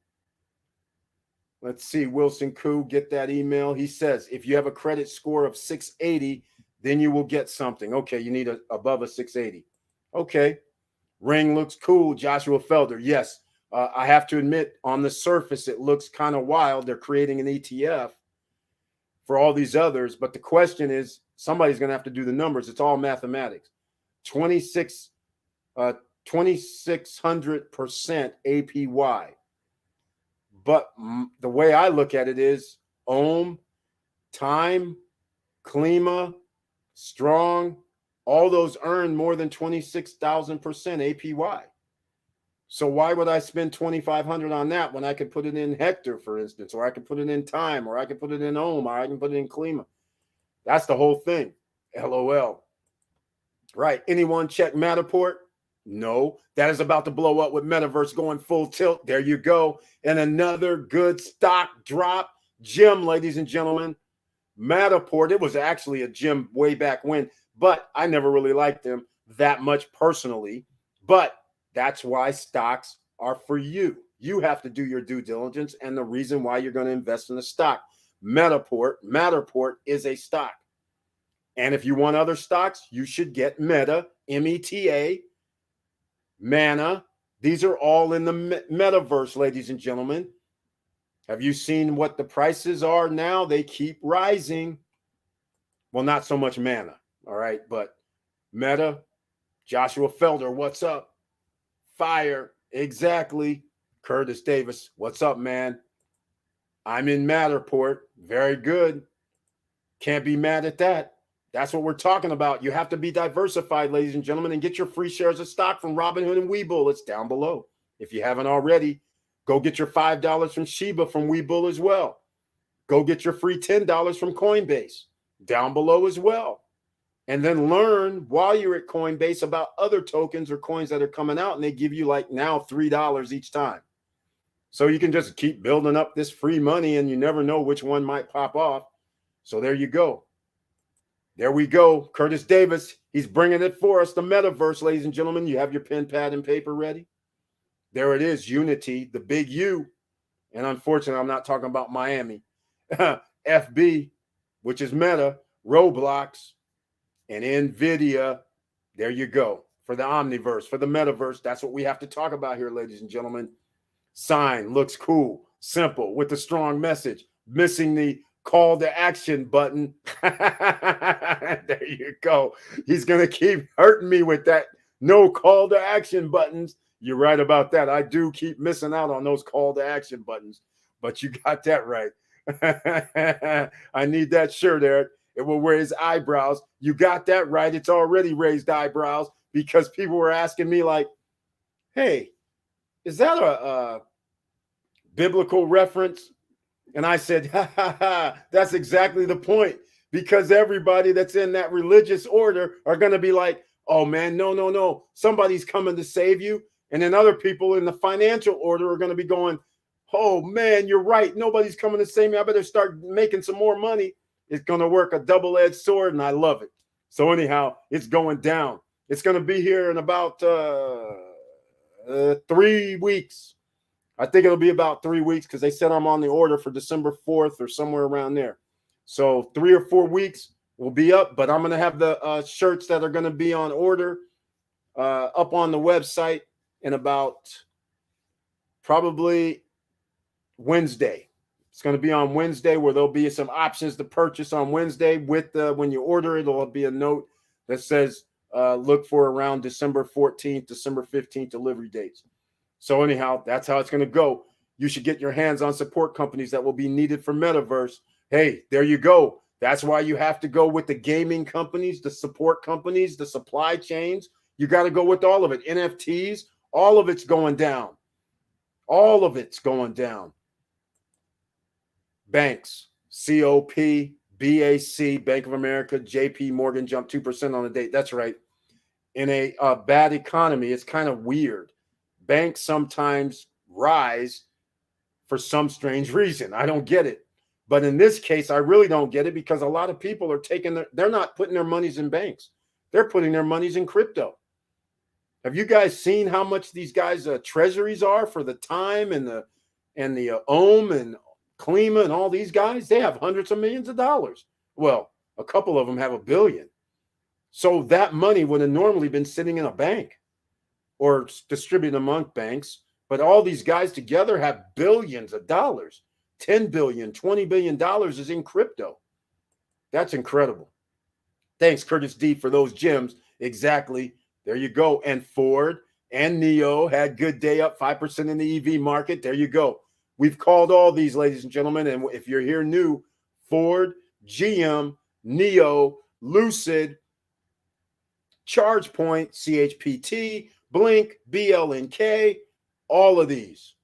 Let's see, Wilson Koo, get that email. He says, if you have a credit score of 680, then you will get something. Okay, you need above a 680. Okay, ring looks cool, Joshua Felder. Yes, I have to admit, on the surface, it looks kind of wild. They're creating an ETF for all these others, but the question is, somebody's going to have to do the numbers. It's all mathematics. 2600% APY. But the way I look at it is Ohm, Time, Klima, Strong, all those earn more than 26,000% APY. So why would I spend 2,500 on that when I could put it in Hector, for instance, or I could put it in Time, or I could put it in Ohm, or I can put it in Klima? That's the whole thing. LOL. Right. Anyone check Matterport? No. That is about to blow up with Metaverse going full tilt. There you go. And another good stock drop gem, ladies and gentlemen. Matterport, it was actually a gem way back when, but I never really liked them that much personally. But that's why stocks are for you. You have to do your due diligence, and the reason why you're going to invest in a stock. Matterport is a stock. And if you want other stocks, you should get Meta, META, Mana. These are all in the metaverse, ladies and gentlemen. Have you seen what the prices are now? They keep rising. Well, not so much Mana, all right? But Meta, Joshua Felder, what's up? Fire, exactly. Curtis Davis, what's up, man? I'm in Matterport. Very good. Can't be mad at that. That's what we're talking about. You have to be diversified, ladies and gentlemen, and get your free shares of stock from Robinhood and Webull. It's down below. If you haven't already, go get your $5 from Shiba from Webull as well. Go get your free $10 from Coinbase down below as well. And then learn while you're at Coinbase about other tokens or coins that are coming out, and they give you like now $3 each time. So you can just keep building up this free money and you never know which one might pop off. So there you go. There we go. Curtis Davis, he's bringing it for us. The metaverse, ladies and gentlemen. You have your pen, pad, and paper ready? There it is, Unity, the big U. And unfortunately, I'm not talking about Miami. FB, which is Meta, Roblox, and NVIDIA. There you go. For the Omniverse, for the metaverse, that's what we have to talk about here, ladies and gentlemen. Sign looks cool, simple, with a strong message. Missing the call to action button. There you go. He's going to keep hurting me with that no call to action buttons. You're right about that. I do keep missing out on those call to action buttons, but you got that right. I need that shirt, Eric. It will raise eyebrows. You got that right. It's already raised eyebrows because people were asking me like, hey, is that a biblical reference? And I said, ha, ha, ha, that's exactly the point, because everybody that's in that religious order are going to be like, oh, man, no. Somebody's coming to save you. And then other people in the financial order are going to be going, oh, man, you're right. Nobody's coming to save me. I better start making some more money. It's going to work a double-edged sword, and I love it. So anyhow, it's going down. It's going to be here in about 3 weeks. I think it'll be about 3 weeks because they said I'm on the order for December 4th or somewhere around there. So 3 or 4 weeks will be up, but I'm going to have the shirts that are going to be on order up on the website in about probably Wednesday. It's going to be on Wednesday where there'll be some options to purchase on Wednesday. With when you order it, there'll be a note that says look for around December 14th, December 15th delivery dates. So anyhow, that's how it's going to go. You should get your hands on support companies that will be needed for Metaverse. Hey, there you go. That's why you have to go with the gaming companies, the support companies, the supply chains. You got to go with all of it. NFTs, all of it's going down. All of it's going down. Banks, COP, BAC, Bank of America, JP Morgan jumped 2% on the date. That's right. In a bad economy, it's kind of weird. Banks sometimes rise for some strange reason. I don't get it. But in this case, I really don't get it because a lot of people are they're not putting their monies in banks. They're putting their monies in crypto. Have you guys seen how much these guys' treasuries are for the time and the Ohm and Klima and all these guys? They have hundreds of millions of dollars. Well, a couple of them have $1 billion. So that money would have normally been sitting in a bank or distributed among banks. But all these guys together have billions of dollars. $10 billion, $20 billion is in crypto. That's incredible. Thanks, Curtis D, for those gems. Exactly. There you go. And Ford and NIO had good day up 5% in the EV market. There you go. We've called all these, ladies and gentlemen. And if you're here new, Ford, GM, NIO, Lucid, ChargePoint, CHPT, Blink, BLNK, all of these,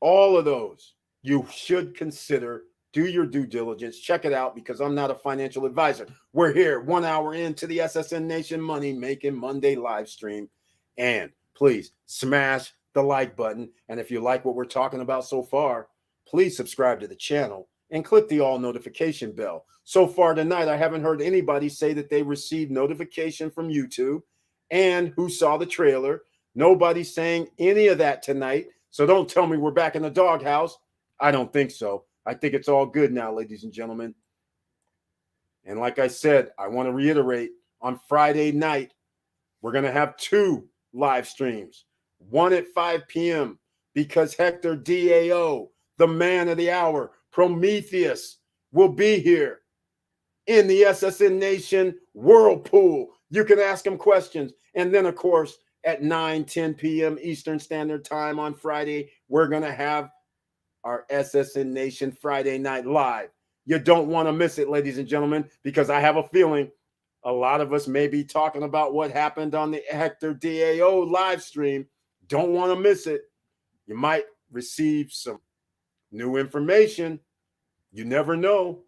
all of those, you should consider. Do your due diligence. Check it out because I'm not a financial advisor. We're here 1 hour into the SSN Nation Money Making Monday live stream. And please smash the like button. And if you like what we're talking about so far, please subscribe to the channel and click the all notification bell. So far tonight, I haven't heard anybody say that they received notification from YouTube and who saw the trailer. Nobody's saying any of that tonight. So don't tell me we're back in the doghouse. I don't think so. I think it's all good now, ladies and gentlemen. And like I said, I want to reiterate, on Friday night, we're going to have 2 live streams. One at 5 p.m. because Hector Dao, the man of the hour, Prometheus, will be here in the SSN Nation whirlpool. You can ask him questions. And then, of course, at 9-10 p.m. Eastern Standard Time on Friday, we're going to have our SSN Nation Friday Night Live. You don't want to miss it, ladies and gentlemen, because I have a feeling a lot of us may be talking about what happened on the Hector Dao live stream. Don't want to miss it. You might receive some new information. You never know.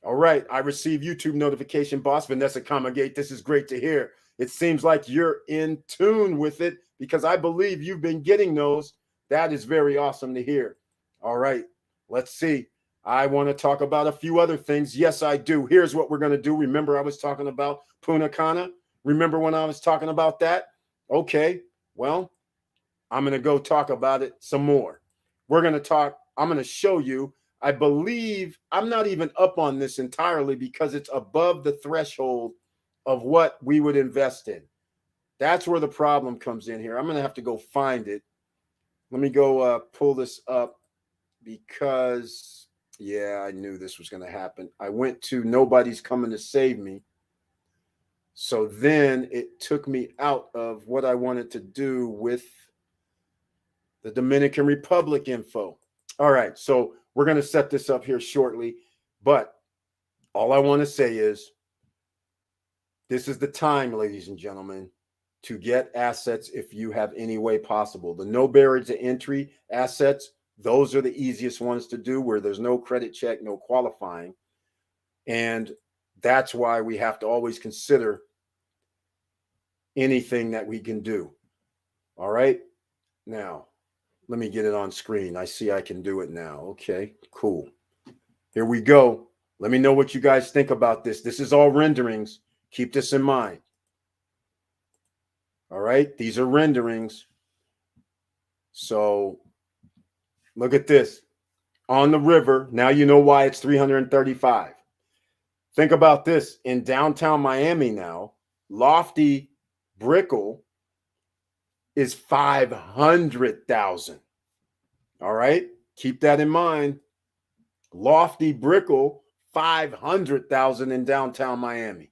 All right. I receive YouTube notification, boss. Vanessa Comagate. This is great to hear. It seems like you're in tune with it because I believe you've been getting those. That is very awesome to hear. All right, let's see. I want to talk about a few other things. Yes, I do. Here's what we're going to do. Remember, I was talking about Punta Cana? Remember when I was talking about that? Okay, well, I'm going to go talk about it some more. We're going to talk, I'm going to show you. I believe I'm not even up on this entirely because it's above the threshold of what we would invest in. That's where the problem comes in here. I'm going to have to go find it. Let me go pull this up because, yeah, I knew this was going to happen. I went to Nobody's Coming to Save Me. So then it took me out of what I wanted to do with the Dominican Republic info. All right, so we're going to set this up here shortly, but all I want to say is this is the time, ladies and gentlemen, to get assets if you have any way possible. The no barrier to entry assets, those are the easiest ones to do where there's no credit check, no qualifying. And that's why we have to always consider anything that we can do. All right. Now, let me get it on screen. I see I can do it now. Okay, cool. Here we go. Let me know what you guys think about this. This is all renderings. Keep this in mind. All right, these are renderings. So look at this. On the river, now you know why it's 335. Think about this. In downtown Miami now, Lofty Brickell is 500,000. All right, keep that in mind. Lofty Brickell, 500,000 in downtown Miami.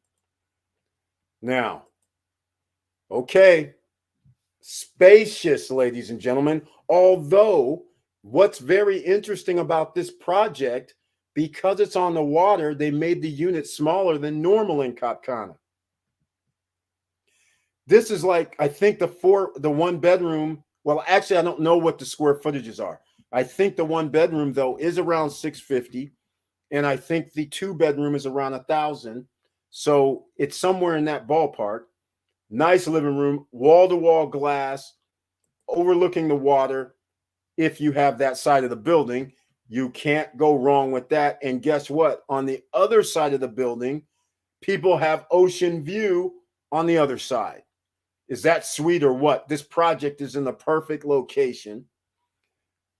Now, okay, spacious, ladies and gentlemen. Although, what's very interesting about this project, because it's on the water, they made the unit smaller than normal in Cap Cana. This is like, I think the one bedroom, well, actually, I don't know what the square footages are. I think the one bedroom, though, is around 650. And I think the two bedroom is around 1,000. So it's somewhere in that ballpark. Nice living room, wall-to-wall glass, overlooking the water. If you have that side of the building, you can't go wrong with that. And guess what? On the other side of the building, people have ocean view on the other side. Is that sweet or what? This project is in the perfect location.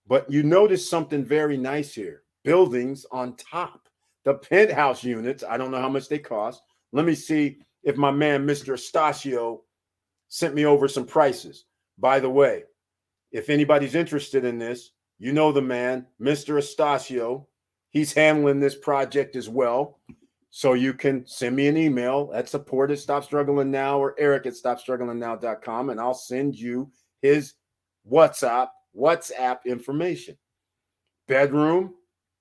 But you notice something very nice here. Buildings on top. The penthouse units, I don't know how much they cost. Let me see if my man, Mr. Estacio, sent me over some prices. By the way, if anybody's interested in this, you know the man, Mr. Estacio. He's handling this project as well. So you can send me an email at support@stopstrugglingnow or eric@stopstrugglingnow.com, and I'll send you his WhatsApp information. Bedroom,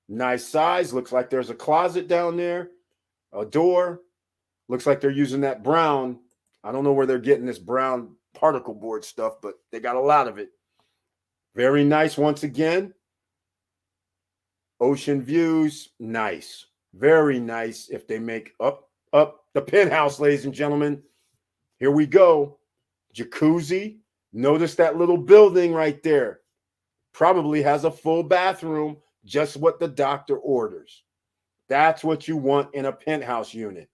nice size. Looks like there's a closet down there, a door. Looks like they're using that brown. I don't know where they're getting this brown particle board stuff, but they got a lot of it. Very nice once again. Ocean views, nice. Very nice if they make up the penthouse, ladies and gentlemen. Here we go. Jacuzzi. Notice that little building right there. Probably has a full bathroom, just what the doctor orders. That's what you want in a penthouse unit.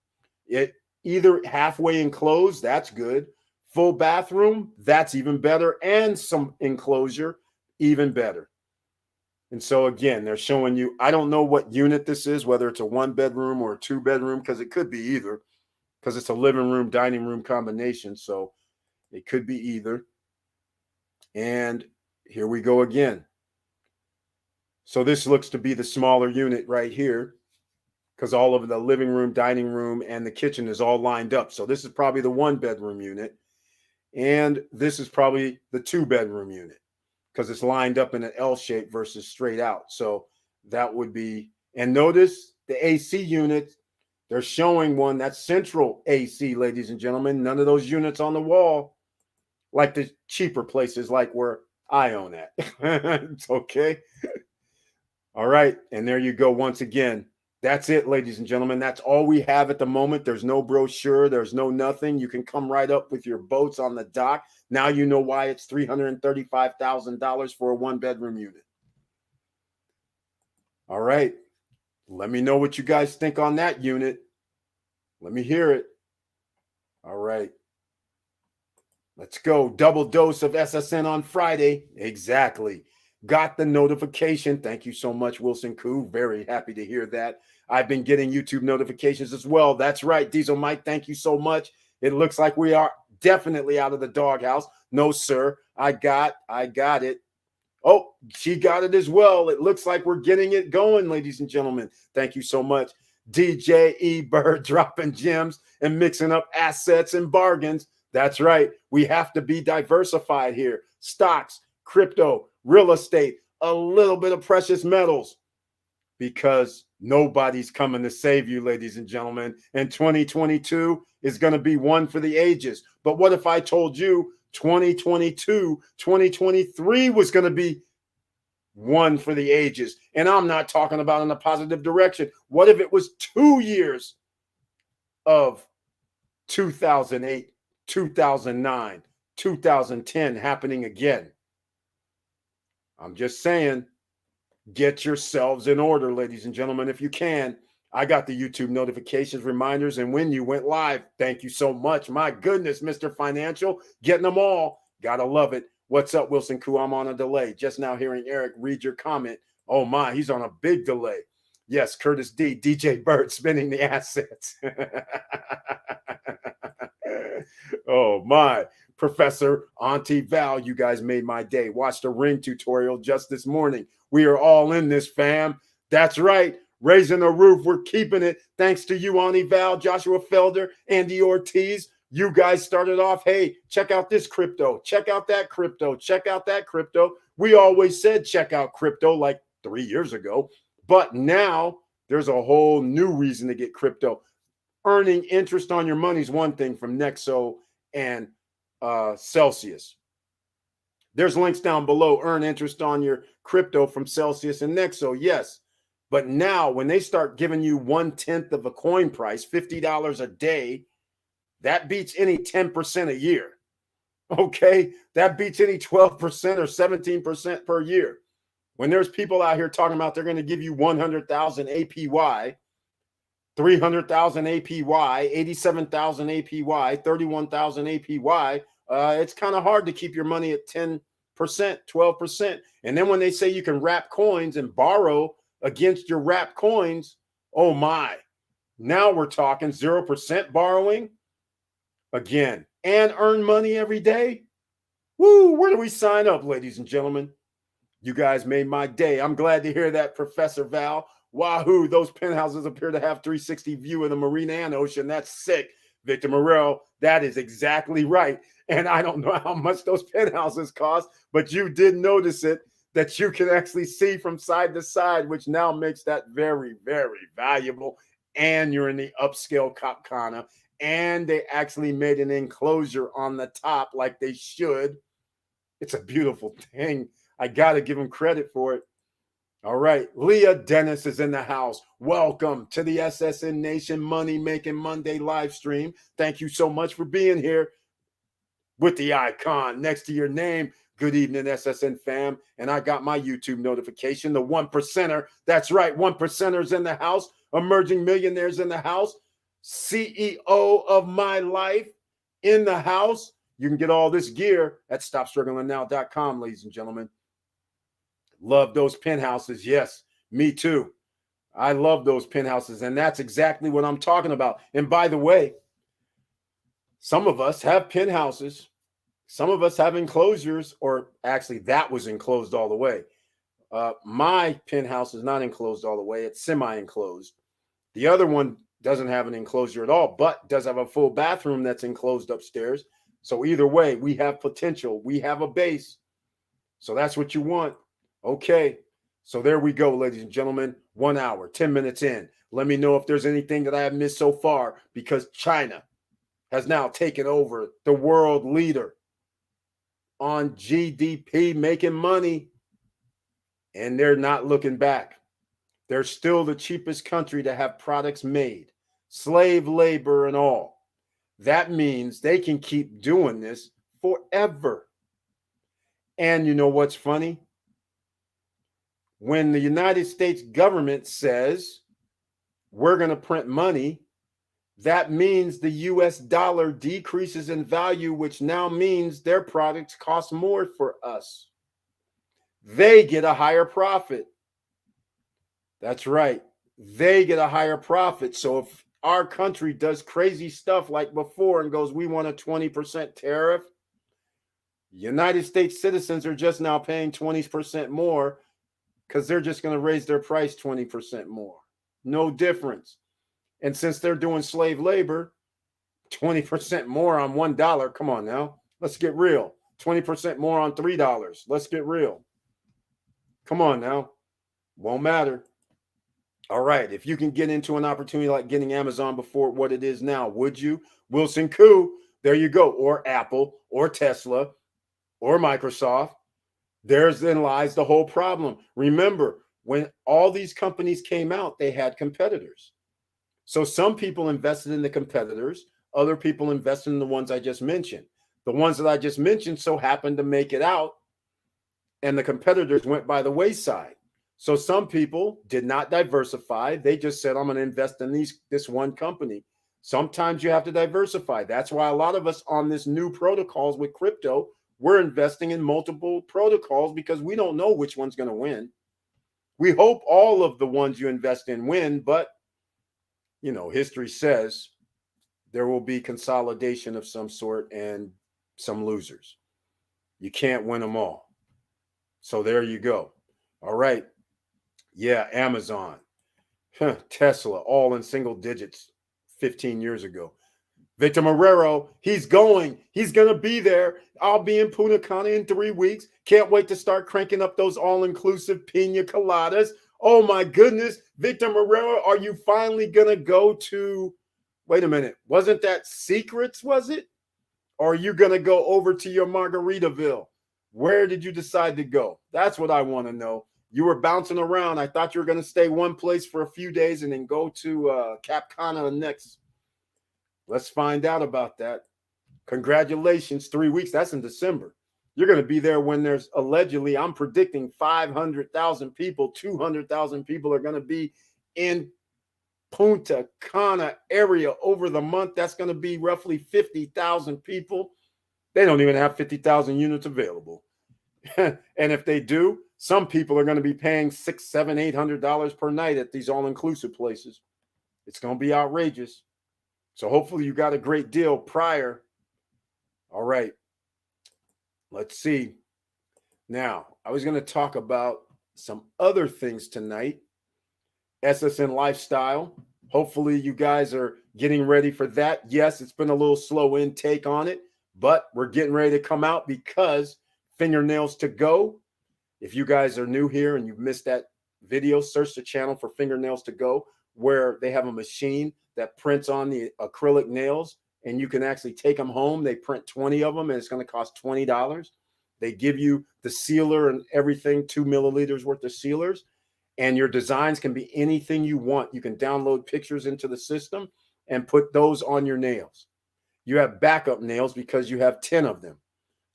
It either halfway enclosed, that's good. Full bathroom, that's even better. And some enclosure, even better. And so again, they're showing you, I don't know what unit this is, whether it's a one bedroom or a two bedroom, because it could be either, because it's a living room, dining room combination. So it could be either. And here we go again. So this looks to be the smaller unit right here, because all of the living room, dining room, and the kitchen is all lined up. So this is probably the one bedroom unit. And this is probably the two bedroom unit, because it's lined up in an L shape versus straight out. So that would be, and notice the AC unit, they're showing one that's central AC, ladies and gentlemen. None of those units on the wall, like the cheaper places like where I own at. It's okay. All right. And there you go. Once again, That's it, ladies and gentlemen. That's all we have at the moment. There's no brochure. There's no nothing. You can come right up with your boats on the dock. Now you know why it's $335,000 for a one-bedroom unit. All right. Let me know what you guys think on that unit. Let me hear it. All right. Let's go. Double dose of SSN on Friday. Exactly. Got the notification. Thank you so much, Wilson Koo. Very happy to hear that. I've been getting YouTube notifications as well. That's right. Diesel Mike, thank you so much. It looks like we are definitely out of the doghouse. No, sir. I got it. Oh, she got it as well. It looks like we're getting it going, ladies and gentlemen. Thank you so much. DJ E. Bird dropping gems and mixing up assets and bargains. That's right. We have to be diversified here. Stocks, crypto, real estate, a little bit of precious metals, because nobody's coming to save you, ladies and gentlemen. And 2022 is going to be one for the ages. But what if I told you 2022, 2023 was going to be one for the ages? And I'm not talking about in a positive direction. What if it was 2 years of 2008, 2009, 2010 happening again? I'm just saying, get yourselves in order, ladies and gentlemen, if you can. I got the YouTube notifications, reminders, and when you went live, thank you so much. My goodness, Mr. Financial, getting them all. Gotta love it. What's up, Wilson Koo? I'm on a delay. Just now hearing Eric read your comment. Oh my, he's on a big delay. Yes, Curtis D, DJ Bird spinning the assets. Oh my. Professor Auntie Val, you guys made my day. Watched a ring tutorial just this morning. We are all in this, fam. That's right. Raising the roof. We're keeping it. Thanks to you, Auntie Val, Joshua Felder, Andy Ortiz. You guys started off, hey, check out this crypto. Check out that crypto. Check out that crypto. We always said check out crypto like 3 years ago. But now there's a whole new reason to get crypto. Earning interest on your money is one thing from Nexo and Celsius. There's links down below. Earn interest on your crypto from Celsius and Nexo. Yes. But now when they start giving you 1/10 of a coin price, $50 a day, that beats any 10% a year. Okay. That beats any 12% or 17% per year. When there's people out here talking about they're going to give you 100,000 APY, 300,000 APY, 87,000 APY, 31,000 APY, it's kind of hard to keep your money at 10%, 12%. And then when they say you can wrap coins and borrow against your wrap coins, oh my, now we're talking 0% borrowing again and earn money every day. Woo, where do we sign up, ladies and gentlemen? You guys made my day. I'm glad to hear that, Professor Val. Wahoo, those penthouses appear to have 360 view of the marina and ocean. That's sick. Victor Morel, that is exactly right. And I don't know how much those penthouses cost, but you did notice it, that you can actually see from side to side, which now makes that very, very valuable. And you're in the upscale Cap Cana, and they actually made an enclosure on the top like they should. It's a beautiful thing. I got to give them credit for it. All right. Leah Dennis is in the house. Welcome to the SSN Nation Money Making Monday live stream. Thank you so much for being here with the icon next to your name. Good evening, SSN fam. And I got my YouTube notification, the 1%er. That's right. 1%ers in the house. Emerging millionaires in the house. CEO of my life in the house. You can get all this gear at StopStrugglingNow.com, ladies and gentlemen. Love those penthouses. Yes, me too. I love those penthouses. And that's exactly what I'm talking about. And by the way, some of us have penthouses. Some of us have enclosures, or actually that was enclosed all the way. My penthouse is not enclosed all the way. It's semi-enclosed. The other one doesn't have an enclosure at all, but does have a full bathroom that's enclosed upstairs. So either way, we have potential. We have a base. So that's what you want. Okay. So there we go, ladies and gentlemen. 1 hour, 10 minutes in. Let me know if there's anything that I have missed so far, because China has now taken over the world leader on GDP, making money, and they're not looking back. They're still the cheapest country to have products made, slave labor and all. That means they can keep doing this forever. And you know what's funny? When the United States government says we're going to print money, that means the US dollar decreases in value, which now means their products cost more for us. They get a higher profit. That's right. They get a higher profit. So if our country does crazy stuff like before and goes, we want a 20% tariff, United States citizens are just now paying 20% more because they're just going to raise their price 20% more. No difference. And since they're doing slave labor, 20% more on $1. Come on now. Let's get real. 20% more on $3. Let's get real. Come on now. Won't matter. All right. If you can get into an opportunity like getting Amazon before what it is now, would you? Wilson Koo, there you go. Or Apple or Tesla or Microsoft. Therein lies the whole problem. Remember, when all these companies came out, they had competitors. So some people invested in the competitors. Other people invested in the ones I just mentioned. The ones that I just mentioned so happened to make it out, and the competitors went by the wayside. So some people did not diversify. They just said, I'm going to invest in this one company. Sometimes you have to diversify. That's why a lot of us on this new protocols with crypto, we're investing in multiple protocols because we don't know which one's going to win. We hope all of the ones you invest in win, but you know, history says there will be consolidation of some sort and some losers. You can't win them all. So there you go. All right. Yeah, Amazon, Tesla, all in single digits 15 years ago. Victor Marrero, he's going to be there. I'll be in Punta Cana in 3 weeks. Can't wait to start cranking up those all-inclusive pina coladas. Oh my goodness, Victor Marrero, are you finally going to go to, wait a minute, wasn't that Secrets, was it? Or are you going to go over to your Margaritaville? Where did you decide to go? That's what I want to know. You were bouncing around. I thought you were going to stay one place for a few days and then go to Cap Cana next. Let's find out about that. Congratulations, 3 weeks. That's in December. You're going to be there when there's allegedly, I'm predicting 500,000 people, 200,000 people are going to be in Punta Cana area over the month. That's going to be roughly 50,000 people. They don't even have 50,000 units available. And if they do, some people are going to be paying $600, $700, $800 per night at these all-inclusive places. It's going to be outrageous. So hopefully you got a great deal prior. All right. Let's see. Now, I was going to talk about some other things tonight. SSN lifestyle. Hopefully you guys are getting ready for that. Yes, it's been a little slow intake on it, but we're getting ready to come out because Fingernails to Go. If you guys are new here and you've missed that video, search the channel for Fingernails to Go, where they have a machine that prints on the acrylic nails, and you can actually take them home. They print 20 of them, and it's going to cost $20. They give you the sealer and everything, 2 milliliters worth of sealers, and your designs can be anything you want. You can download pictures into the system and put those on your nails. You have backup nails because you have 10 of them.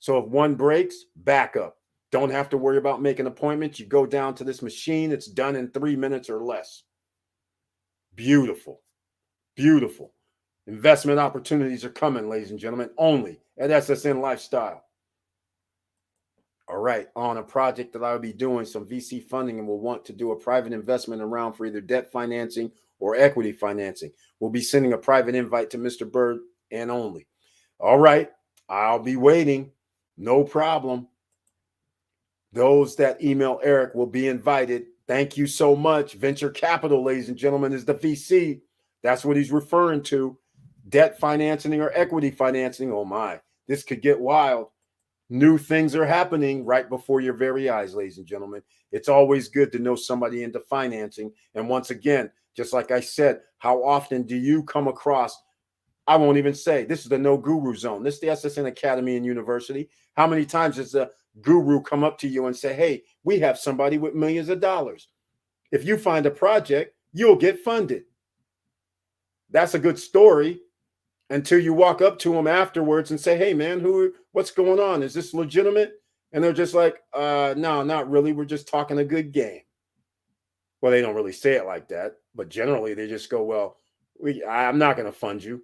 So if one breaks, backup. Don't have to worry about making appointments. You go down to this machine. It's done in 3 minutes or less. Beautiful. Beautiful. Investment opportunities are coming, ladies and gentlemen, only at SSN Lifestyle. All right, on a project that I will be doing some VC funding and will want to do a private investment around for either debt financing or equity financing. We'll be sending a private invite to Mr. Bird and only. All right, I'll be waiting. No problem. Those that email Eric will be invited. Thank you so much. Venture capital, ladies and gentlemen, is the VC. That's what he's referring to. Debt financing or equity financing. Oh my, this could get wild. New things are happening right before your very eyes, ladies and gentlemen. It's always good to know somebody into financing. And once again, just like I said, how often do you come across, I won't even say, this is the no guru zone. This is the SSN Academy and University. How many times does the guru come up to you and say, hey, we have somebody with millions of dollars? If you find a project, you'll get funded. That's a good story until you walk up to them afterwards and say, hey, man, what's going on? Is this legitimate? And they're just like, no, not really. We're just talking a good game. Well, they don't really say it like that, but generally they just go, well, I'm not going to fund you.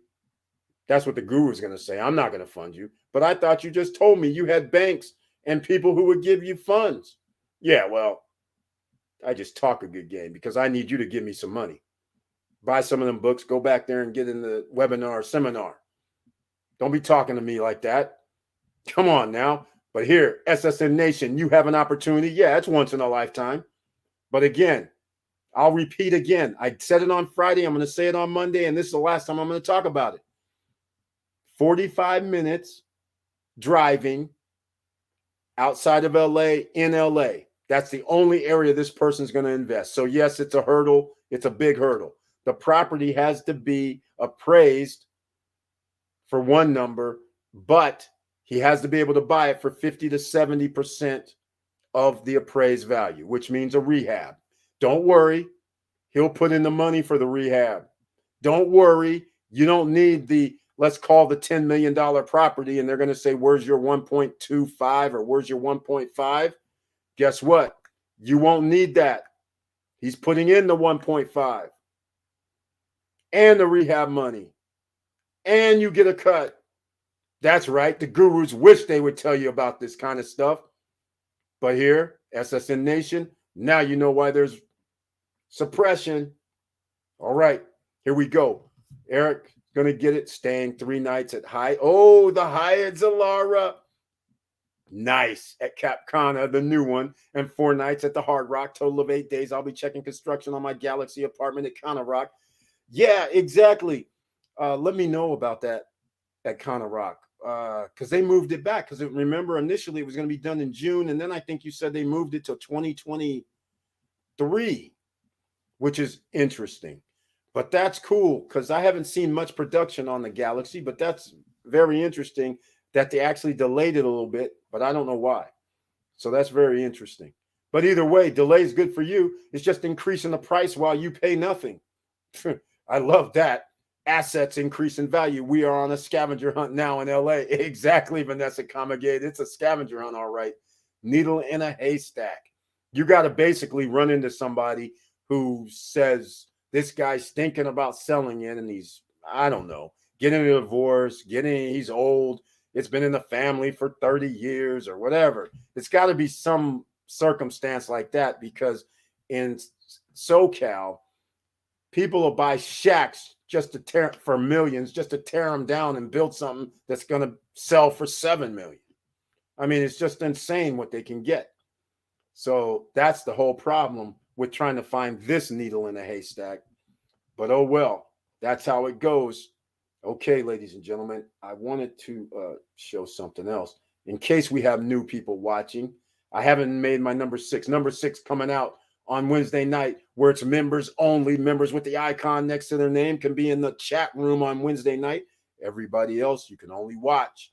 That's what the guru is going to say. I'm not going to fund you. But I thought you just told me you had banks and people who would give you funds. Yeah, well, I just talk a good game because I need you to give me some money. Buy some of them books, go back there and get in the webinar, seminar. Don't be talking to me like that. Come on now. But here, SSN Nation, you have an opportunity. Yeah, it's once in a lifetime. But again, I'll repeat again. I said it on Friday. I'm going to say it on Monday. And this is the last time I'm going to talk about it. 45 minutes driving outside of LA, in LA. That's the only area this person's going to invest. So yes, it's a hurdle. It's a big hurdle. The property has to be appraised for one number, but he has to be able to buy it for 50 to 70% of the appraised value, which means a rehab. Don't worry. He'll put in the money for the rehab. Don't worry. You don't need let's call the $10 million property, and they're going to say, where's your 1.25 or where's your 1.5? Guess what? You won't need that. He's putting in the 1.5 and the rehab money, and you get a cut. That's right. The gurus wish they would tell you about this kind of stuff. But here, SSN Nation, now you know why there's suppression. All right, here we go. Eric going to get it, staying 3 nights at Hyatt. Oh, the Hyatt Zilara. Nice at Cap Cana, the new one, and 4 nights at the Hard Rock. Total of 8 days. I'll be checking construction on my Galaxy apartment at Cana Rock. Yeah, exactly. Let me know about that at Cana Rock because they moved it back. Because remember, initially it was going to be done in June, and then I think you said they moved it to 2023, which is interesting. But that's cool because I haven't seen much production on the Galaxy, but that's very interesting that they actually delayed it a little bit, but I don't know why. So that's very interesting. But either way, delay is good for you. It's just increasing the price while you pay nothing. I love that. Assets increase in value. We are on a scavenger hunt now in LA. Exactly, Vanessa Comagate. It's a scavenger hunt, all right. Needle in a haystack. You got to basically run into somebody who says, this guy's thinking about selling it, and he's, I don't know, getting a divorce, he's old. It's been in the family for 30 years or whatever. It's got to be some circumstance like that because in SoCal, people will buy shacks just to tear for millions, just to tear them down and build something that's going to sell for $7 million. I mean, it's just insane what they can get. So that's the whole problem with trying to find this needle in a haystack. But oh well, that's how it goes. Okay, ladies and gentlemen, I wanted to show something else. In case we have new people watching, I haven't made my number 6. Number 6 coming out on Wednesday night, where it's members only. Members with the icon next to their name can be in the chat room on Wednesday night. Everybody else, you can only watch.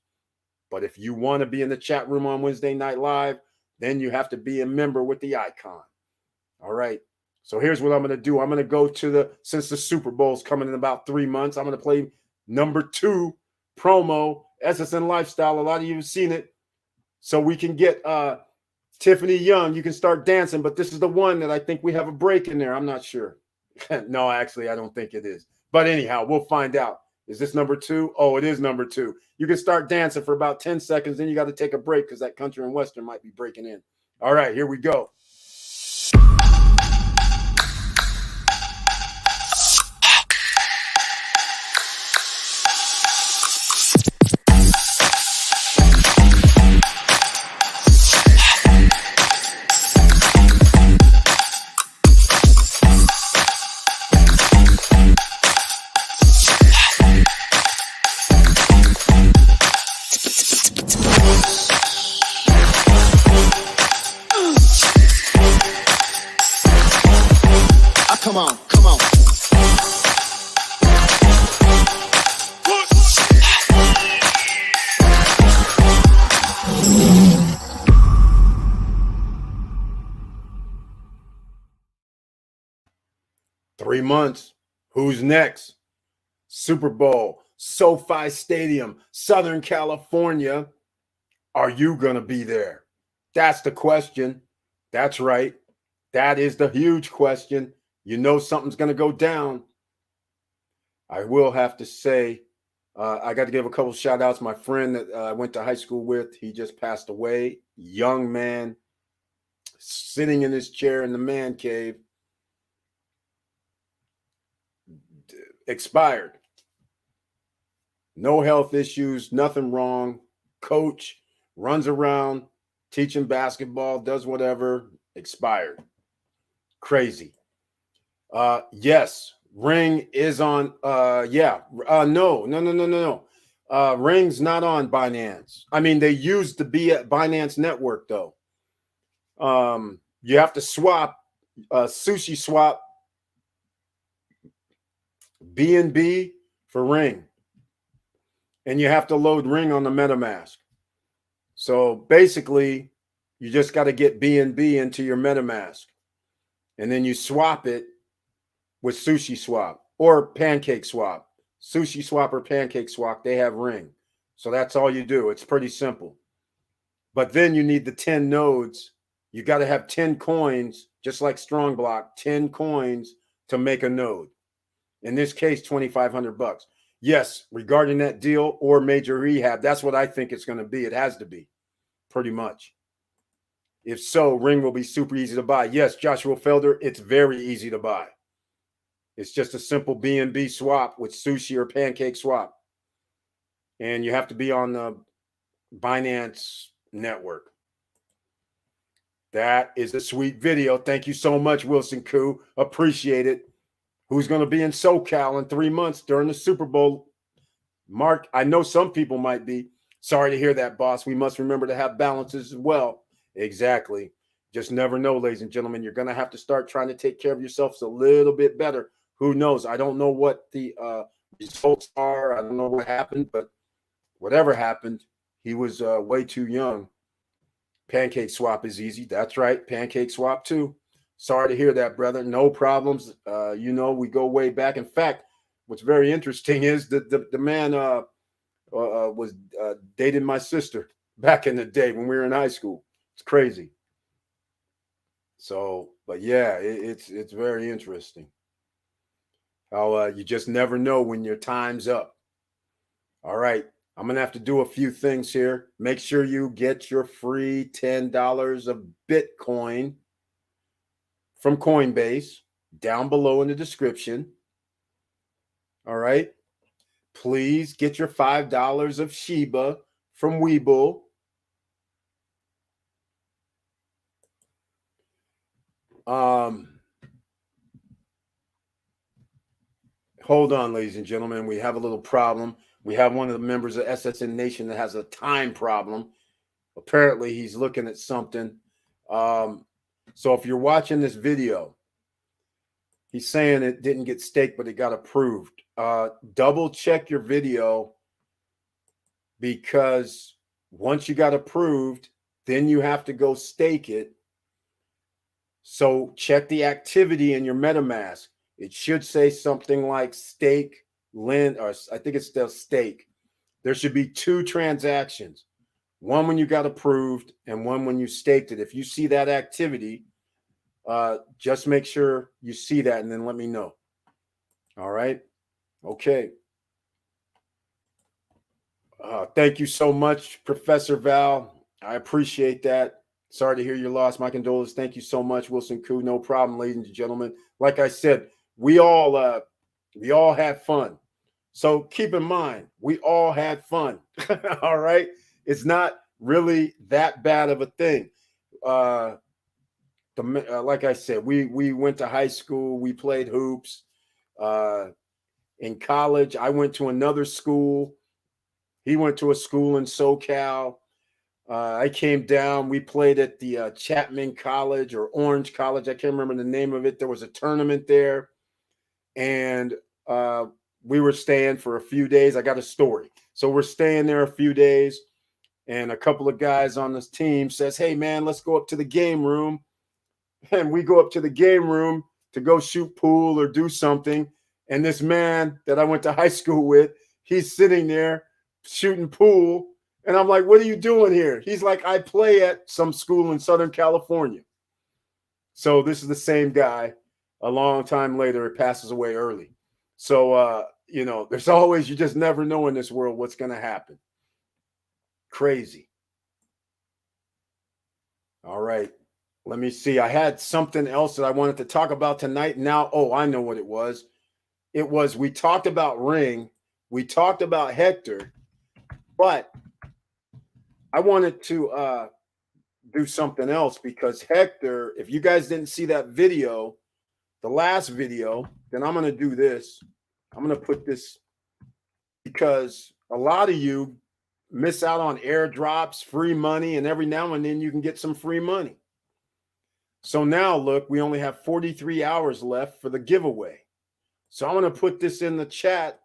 But if you want to be in the chat room on Wednesday night live, then you have to be a member with the icon. All right. So here's what I'm going to do. I'm going to go to since the Super Bowl is coming in about 3 months, I'm going to play number 2 promo, SSN Lifestyle. A lot of you have seen it. So we can get Tiffany Young. You can start dancing, but this is the one that I think we have a break in there. I'm not sure. No, actually, I don't think it is. But anyhow, we'll find out. Is this number 2? Oh, it is number 2. You can start dancing for about 10 seconds. Then you got to take a break because that country and western might be breaking in. All right, here we go. 3 months. Who's next? Super Bowl, SoFi Stadium, Southern California. Are you going to be there? That's the question. That's right. That is the huge question. You know something's going to go down. I will have to say, I got to give a couple shout outs. My friend that I went to high school with, he just passed away. Young man, sitting in his chair in the man cave, expired. No health issues, nothing wrong. Coach runs around teaching basketball, does whatever, expired. Crazy. Yes, Ring is on. No. Ring's not on Binance. I mean, they used to be at Binance Network though. You have to swap, sushi swap BNB for Ring, and you have to load Ring on the MetaMask. So basically, you just got to get BNB into your MetaMask, and then you swap it with Sushi Swap or Pancake Swap. Sushi Swap or Pancake Swap, they have Ring. So that's all you do. It's pretty simple. But then you need the 10 nodes. You got to have 10 coins, just like Strong Block, 10 coins to make a node. In this case, $2,500. Yes, regarding that deal or major rehab, that's what I think it's going to be. It has to be, pretty much. If so, Ring will be super easy to buy. Yes, Joshua Felder, it's very easy to buy. It's just a simple BNB swap with Sushi or Pancake Swap. And you have to be on the Binance network. That is a sweet video. Thank you so much, Wilson Koo. Appreciate it. Who's going to be in SoCal in 3 months during the Super Bowl? Mark, I know some people might be. Sorry to hear that, boss. We must remember to have balances as well. Exactly. Just never know, ladies and gentlemen. You're going to have to start trying to take care of yourselves a little bit better. Who knows? I don't know what the results are. I don't know what happened, but whatever happened, he was way too young. Pancake Swap is easy. That's right. Pancake Swap too. Sorry to hear that, brother. No problems. We go way back. In fact, what's very interesting is that the man was dating my sister back in the day when we were in high school. It's crazy. So, but yeah, it's very interesting how you just never know when your time's up. All right. I'm going to have to do a few things here. Make sure you get your free $10 of Bitcoin from Coinbase down below in the description. All right. Please get your $5 of Shiba from Webull. Hold on, ladies and gentlemen. We have a little problem. We have one of the members of SSN Nation that has a time problem. Apparently, he's looking at something. So if you're watching this video, he's saying it didn't get staked, but it got approved. Double check your video, because once you got approved, then you have to go stake it. So check the activity in your MetaMask. It should say something like stake, lend, or I think it's still stake. There should be 2 transactions. One when you got approved and one when you staked it. If you see that activity, just make sure you see that and then let me know. All right. Okay. Thank you so much, Professor Val. I appreciate that. Sorry to hear your loss. My condolences. Thank you so much, Wilson Koo. No problem, ladies and gentlemen. Like I said, we all had fun. So keep in mind, we all had fun. All right. It's not really that bad of a thing. Like I said, we went to high school. We played hoops. In college, I went to another school. He went to a school in SoCal. I came down. We played at the Chapman College or Orange College. I can't remember the name of it. There was a tournament there. And we were staying for a few days. I got a story. So we're staying there a few days. And a couple of guys on this team says, hey, man, let's go up to the game room. And we go up to the game room. to go shoot pool or do something. And this man that I went to high school with, he's sitting there shooting pool. And I'm like, what are you doing here? He's like, I play at some school in Southern California. So this is the same guy. A long time later, it passes away early. So, you know, there's always, you just never know in this world what's going to happen. Crazy. All right. Let me see. I had something else that I wanted to talk about tonight. Now, oh, I know what it was. It was, we talked about Ring. We talked about Hector. But I wanted to do something else because Hector, if you guys didn't see that video, the last video, then I'm going to do this. I'm going to put this because a lot of you miss out on airdrops, free money, and every now and then you can get some free money. So now, look, we only have 43 hours left for the giveaway. So I'm going to put this in the chat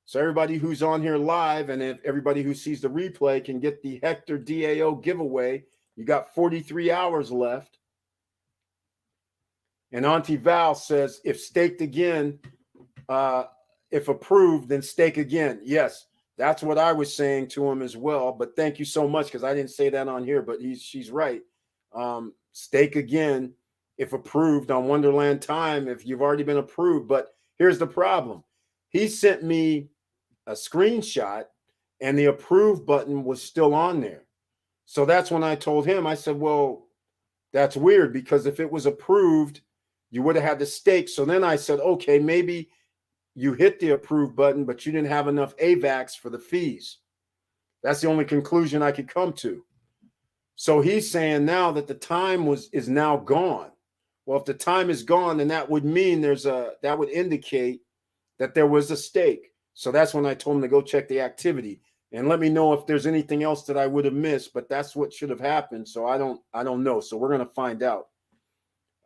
so everybody who's on here live and if everybody who sees the replay can get the Hector DAO giveaway. You got 43 hours left. And Auntie Val says, if staked again, if approved, then stake again. Yes, that's what I was saying to him as well. But thank you so much because I didn't say that on here, but she's right. Stake again if approved on Wonderland Time if you've already been approved. But here's the problem. He sent me a screenshot and the approve button was still on there. So that's when I told him, I said, well, that's weird because if it was approved, you would have had the stake. So then I said, okay, maybe you hit the approve button, but you didn't have enough AVAX for the fees. That's the only conclusion I could come to. So he's saying now that the time is now gone. Well, if the time is gone, then that would mean that would indicate that there was a stake. So that's when I told him to go check the activity and let me know if there's anything else that I would have missed, but that's what should have happened. So I don't know. So we're going to find out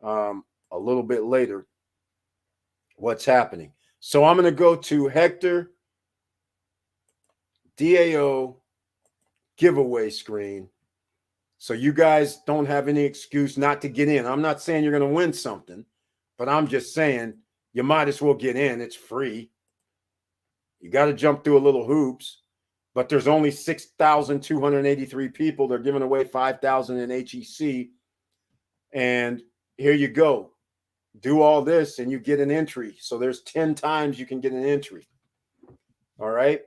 a little bit later what's happening. So I'm going to go to Hector DAO giveaway screen. So you guys don't have any excuse not to get in. I'm not saying you're going to win something, but I'm just saying you might as well get in. It's free. You got to jump through a little hoops, but there's only 6,283 people. They're giving away 5,000 in HEC. And here you go. Do all this and you get an entry. So there's 10 times you can get an entry. All right.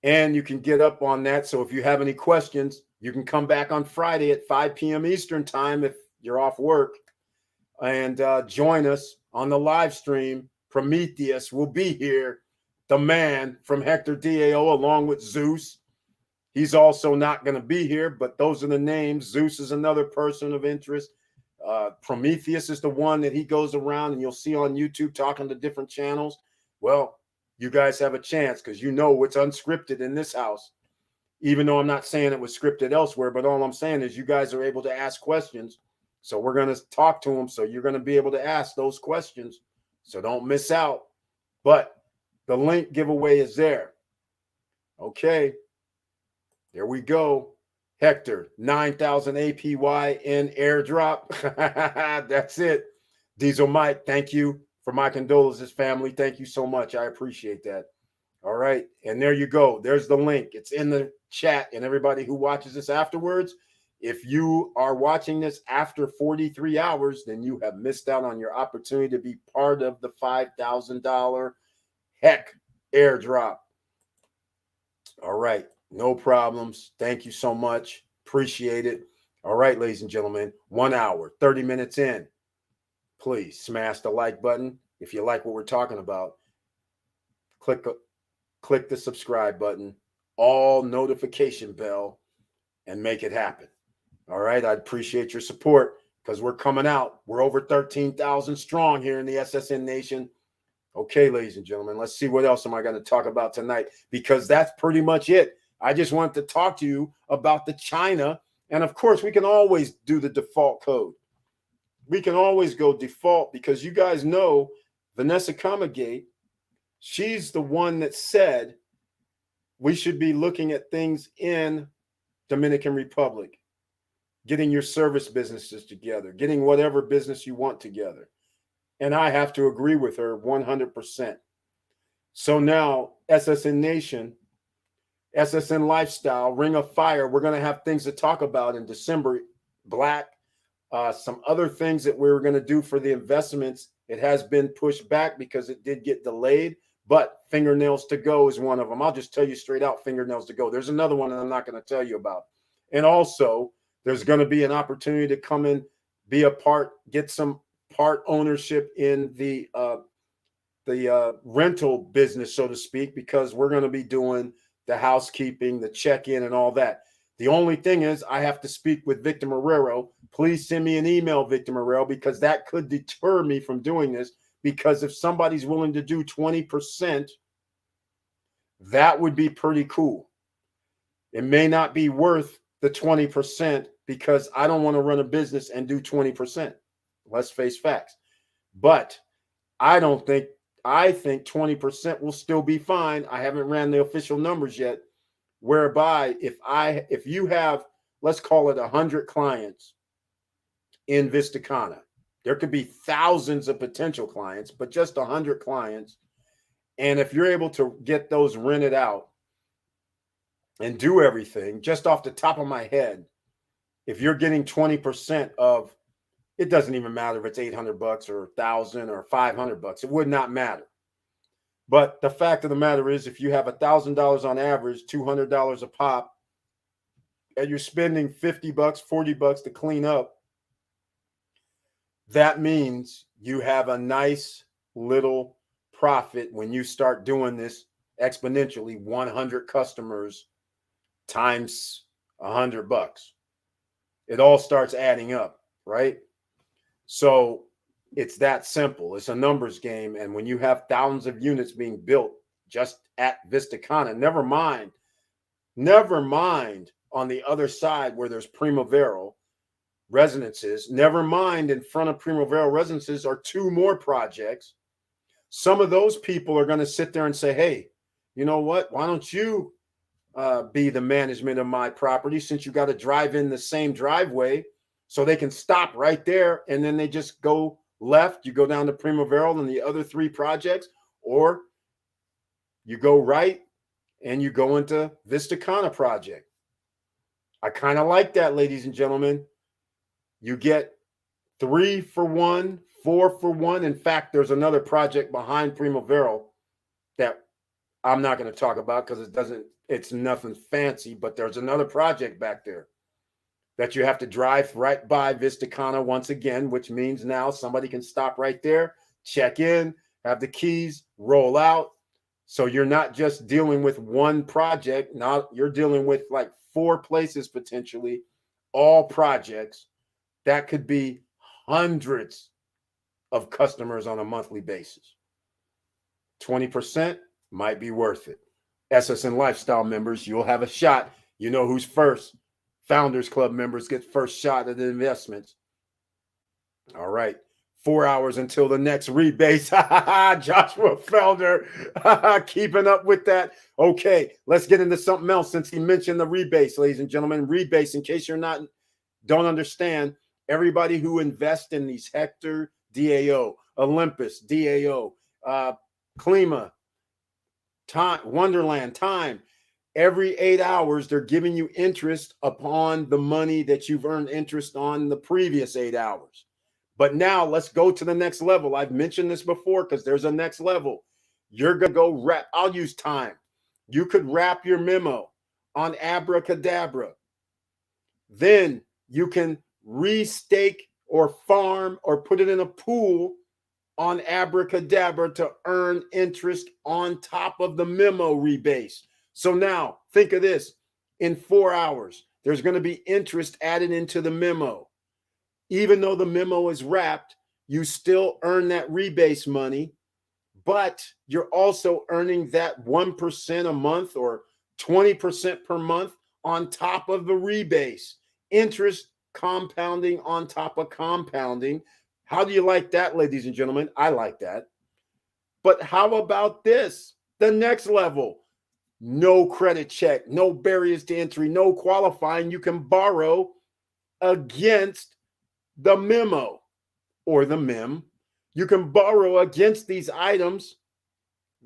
And you can get up on that. So if you have any questions, you can come back on Friday at 5 p.m. Eastern time if you're off work and join us on the live stream. Prometheus will be here, the man from Hector DAO, along with Zeus. He's also not going to be here, but those are the names. Zeus is another person of interest. Prometheus is the one that he goes around and you'll see on YouTube talking to different channels. Well, you guys have a chance because you know what's unscripted in this house. Even though I'm not saying it was scripted elsewhere, but all I'm saying is you guys are able to ask questions. So we're going to talk to them. So you're going to be able to ask those questions. So don't miss out. But the link giveaway is there. Okay. There we go. Hector, 9,000 APY in airdrop. That's it. Diesel Mike, thank you for my condolences, family. Thank you so much. I appreciate that. All right. And there you go. There's the link. It's in the chat. And everybody who watches this afterwards, if you are watching this after 43 hours, then you have missed out on your opportunity to be part of the $5,000 heck airdrop. All right. No problems. Thank you so much. Appreciate it. All right, ladies and gentlemen, 1 hour, 30 minutes in. Please smash the like button. If you like what we're talking about, click the subscribe button, all notification bell, and make it happen. All right. I'd appreciate your support because we're coming out. We're over 13,000 strong here in the SSN Nation. Okay, ladies and gentlemen, let's see what else am I going to talk about tonight because that's pretty much it. I just wanted to talk to you about the China. And of course, we can always do the default code. We can always go default because you guys know Vanessa Comagate, she's the one that said we should be looking at things in Dominican Republic, getting your service businesses together, getting whatever business you want together. And I have to agree with her 100%. So now, SSN Nation, SSN Lifestyle, Ring of Fire, we're going to have things to talk about in December. Black, some other things that we were going to do for the investments. It has been pushed back because it did get delayed, but Fingernails to Go is one of them. I'll just tell you straight out, Fingernails to Go. There's another one that I'm not going to tell you about. And also, there's going to be an opportunity to come in, be a part, get some part ownership in the rental business, so to speak, because we're going to be doing the housekeeping, the check-in, and all that. The only thing is I have to speak with Victor Marrero. Please send me an email, Victor Marrero, because that could deter me from doing this. Because if somebody's willing to do 20%, that would be pretty cool. It may not be worth the 20% because I don't want to run a business and do 20%. Let's face facts. But I think 20% will still be fine. I haven't ran the official numbers yet, whereby if you have, let's call it 100 clients in Vistacana, there could be thousands of potential clients, but just 100 clients. And if you're able to get those rented out and do everything, just off the top of my head, if you're getting 20% of, it doesn't even matter if it's $800 or $1,000 or $500, it would not matter. But the fact of the matter is, if you have $1,000 on average, $200 a pop, and you're spending $50, $40 to clean up, that means you have a nice little profit when you start doing this exponentially. 100 customers times $100. It all starts adding up, right? So it's that simple. It's a numbers game. And when you have thousands of units being built just at Vistacana, never mind on the other side where there's Primavera residences, never mind in front of Primavera residences are 2 more projects. Some of those people are going to sit there and say, hey, you know what? Why don't you be the management of my property, since you got to drive in the same driveway, so they can stop right there and then they just go left. You go down to Primavera and the other 3 projects, or you go right and you go into Vistacana project. I kind of like that, ladies and gentlemen. You get 3 for 1, 4 for 1. In fact, there's another project behind Primavera that I'm not going to talk about because it's nothing fancy, but there's another project back there that you have to drive right by Vistacana once again, which means now somebody can stop right there, check in, have the keys, roll out. So you're not just dealing with one project. Now you're dealing with like 4 places potentially, all projects. That could be hundreds of customers on a monthly basis. 20% might be worth it. SSN Lifestyle members, you'll have a shot. You know who's first. Founders Club members get first shot at the investments. All right. 4 hours until the next rebase. Joshua Felder keeping up with that. Okay, let's get into something else since he mentioned the rebase, ladies and gentlemen. Rebase, in case don't understand, everybody who invests in these Hector DAO, Olympus DAO, Klima, Time, Wonderland, Time, every 8 hours, they're giving you interest upon the money that you've earned interest on the previous 8 hours. But now let's go to the next level. I've mentioned this before because there's a next level. You're going to go wrap. I'll use Time. You could wrap your memo on Abracadabra. Then you can restake or farm or put it in a pool on Abracadabra to earn interest on top of the memo rebase. So now think of this. In 4 hours, there's going to be interest added into the memo. Even though the memo is wrapped, you still earn that rebase money, but you're also earning that 1% a month or 20% per month on top of the rebase. Interest compounding on top of compounding. How do you like that, ladies and gentlemen? I like that. But how about this? The next level. No credit check, no barriers to entry, no qualifying. You can borrow against the memo or the mem. You can borrow against these items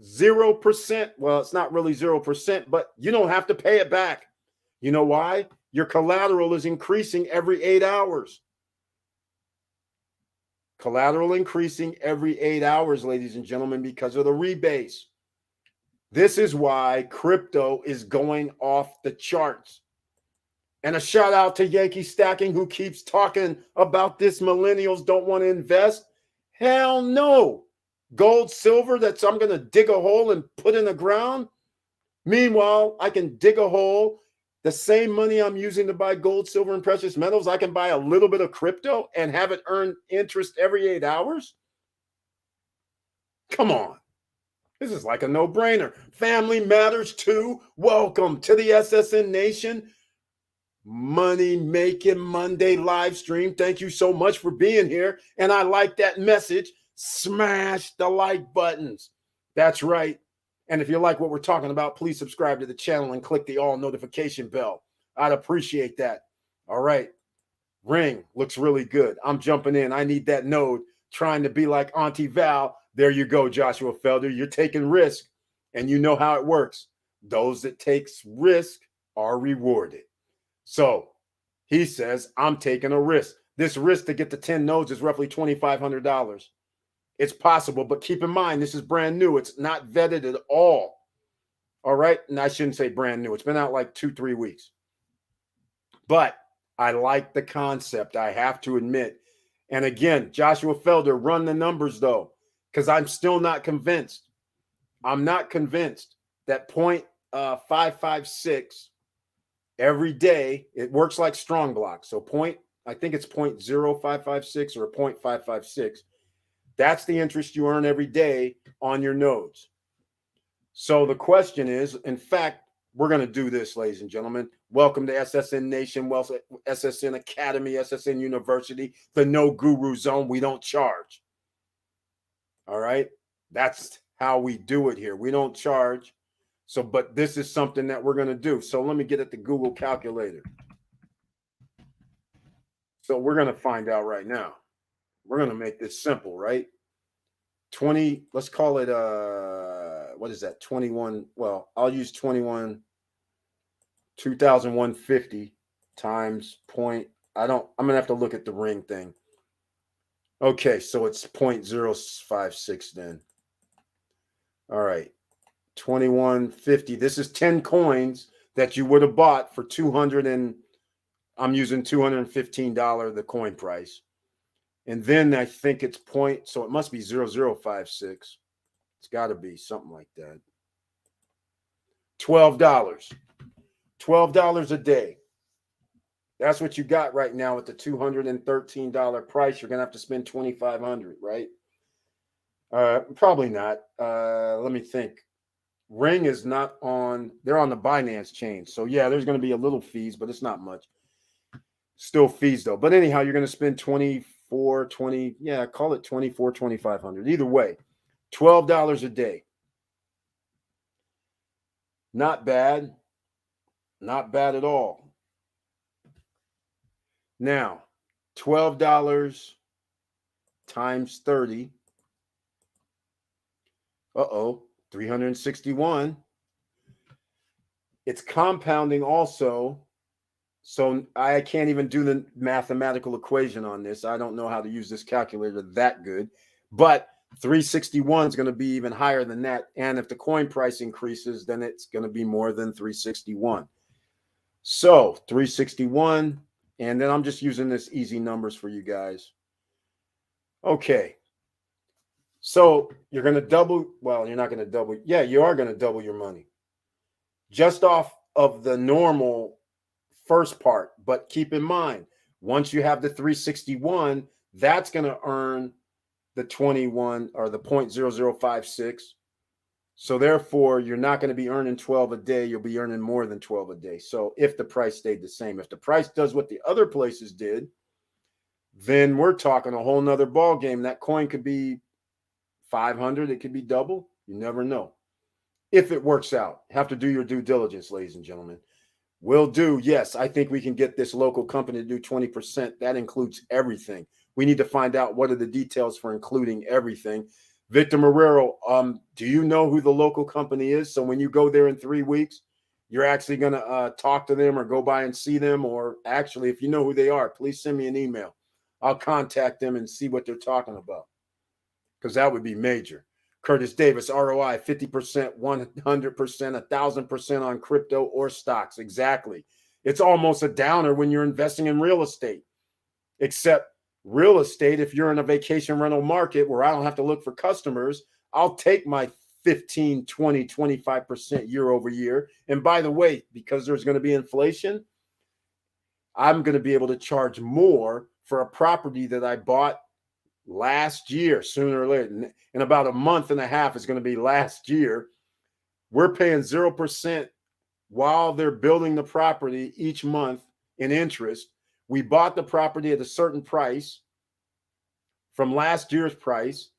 0%. Well, it's not really 0%, but you don't have to pay it back. You know why? Your collateral is increasing every 8 hours. Collateral increasing every 8 hours, ladies and gentlemen, because of the rebase. This is why crypto is going off the charts. And a shout out to Yankee Stacking, who keeps talking about this. Millennials don't want to invest. Hell no. Gold, silver, that's I'm going to dig a hole and put in the ground. Meanwhile, I can dig a hole. The same money I'm using to buy gold, silver, and precious metals, I can buy a little bit of crypto and have it earn interest every 8 hours. Come on. This is like a no-brainer. Family matters too. Welcome to the SSN Nation Money Making Monday live stream. Thank you so much for being here. And I like that message. Smash the like buttons. That's right. And if you like what we're talking about, please subscribe to the channel and click the all notification bell. I'd appreciate that. All right. Ring looks really good. I'm jumping in. I need that node. Trying to be like Auntie Val. There you go, Joshua Felder. You're taking risk, and you know how it works. Those that takes risk are rewarded. So he says, I'm taking a risk. This risk to get to 10 nodes is roughly $2,500. It's possible, but keep in mind, this is brand new. It's not vetted at all. All right. And I shouldn't say brand new. It's been out like 2-3 weeks. But I like the concept, I have to admit. And again, Joshua Felder, run the numbers though, because I'm still not convinced. I'm not convinced that 0.556 every day, it works like strong block. So I think it's 0.0556 or 0.556. That's the interest you earn every day on your nodes. So the question is, in fact, we're going to do this, ladies and gentlemen. Welcome to SSN Nation, SSN Academy, SSN University, the No Guru Zone. We don't charge. All right. That's how we do it here. We don't charge. So, but this is something that we're going to do. So let me get at the Google calculator. So we're going to find out right now. We're going to make this simple, right? 20, let's call it, what is that? 21. Well, I'll use 2,150 times point. I'm going to have to look at the ring thing. Okay. So it's 0.056 then. All right. 2150. This is 10 coins that you would have bought for I'm using $215, the coin price. And then I think it's so it must be 0.056. It's got to be something like that. $12. $12 a day. That's what you got right now at the $213 price. You're going to have to spend $2,500, right? Probably not. Let me think. Ring is not on. They're on the Binance chain. So, yeah, there's going to be a little fees, but it's not much. Still fees, though. But anyhow, you're going to spend call it $2,500. Either way, $12 a day. Not bad. Not bad at all. Now, $12 times 30. 361. It's compounding also. So I can't even do the mathematical equation on this. I don't know how to use this calculator that good. But 361 is going to be even higher than that. And if the coin price increases, then it's going to be more than 361. So 361. And then I'm just using this easy numbers for you guys. Okay. So you're going to double. Well, you're not going to double. Yeah, you are going to double your money just off of the normal first part. But keep in mind, once you have the 361, that's going to earn the 21 or the 0.0056. So therefore, you're not going to be earning 12 a day. You'll be earning more than 12 a day. So if the price stayed the same, if the price does what the other places did, then we're talking a whole nother ball game. That coin could be 500. It could be double. You never know. If it works out, have to do your due diligence, ladies and gentlemen. Will do. Yes, I think we can get this local company to do 20%. That includes everything. We need to find out what are the details for including everything. Victor Marrero, do you know who the local company is? So when you go there in 3 weeks, you're actually going to talk to them or go by and see them. Or actually, if you know who they are, please send me an email. I'll contact them and see what they're talking about, because that would be major. Curtis Davis, ROI, 50%, 100%, 1,000% on crypto or stocks. Exactly. It's almost a downer when you're investing in real estate, except real estate, if you're in a vacation rental market where I don't have to look for customers, I'll take my 15, 20, 25% year over year. And by the way, because there's going to be inflation, I'm going to be able to charge more for a property that I bought last year, sooner or later. In about a month and a half, it's going to be last year. We're paying 0% while they're building the property each month in interest. We bought the property at a certain price from last year's price,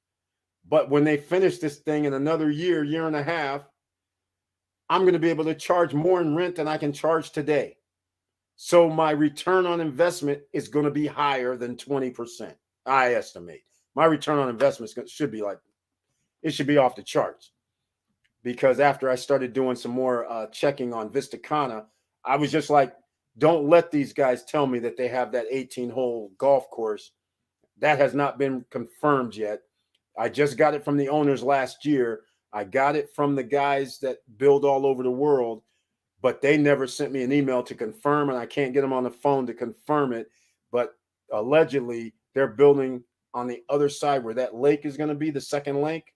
but when they finish this thing in another year, year and a half, I'm going to be able to charge more in rent than I can charge today. So my return on investment is going to be higher than 20%. I estimate my return on investment should be off the charts, because after I started doing some more checking on Vistacana, I was just like, don't let these guys tell me that they have that 18-hole golf course. That has not been confirmed yet. I just got it from the owners last year. I got it from the guys that build all over the world, but they never sent me an email to confirm, and I can't get them on the phone to confirm it. But allegedly, they're building on the other side where that lake is going to be, the second lake.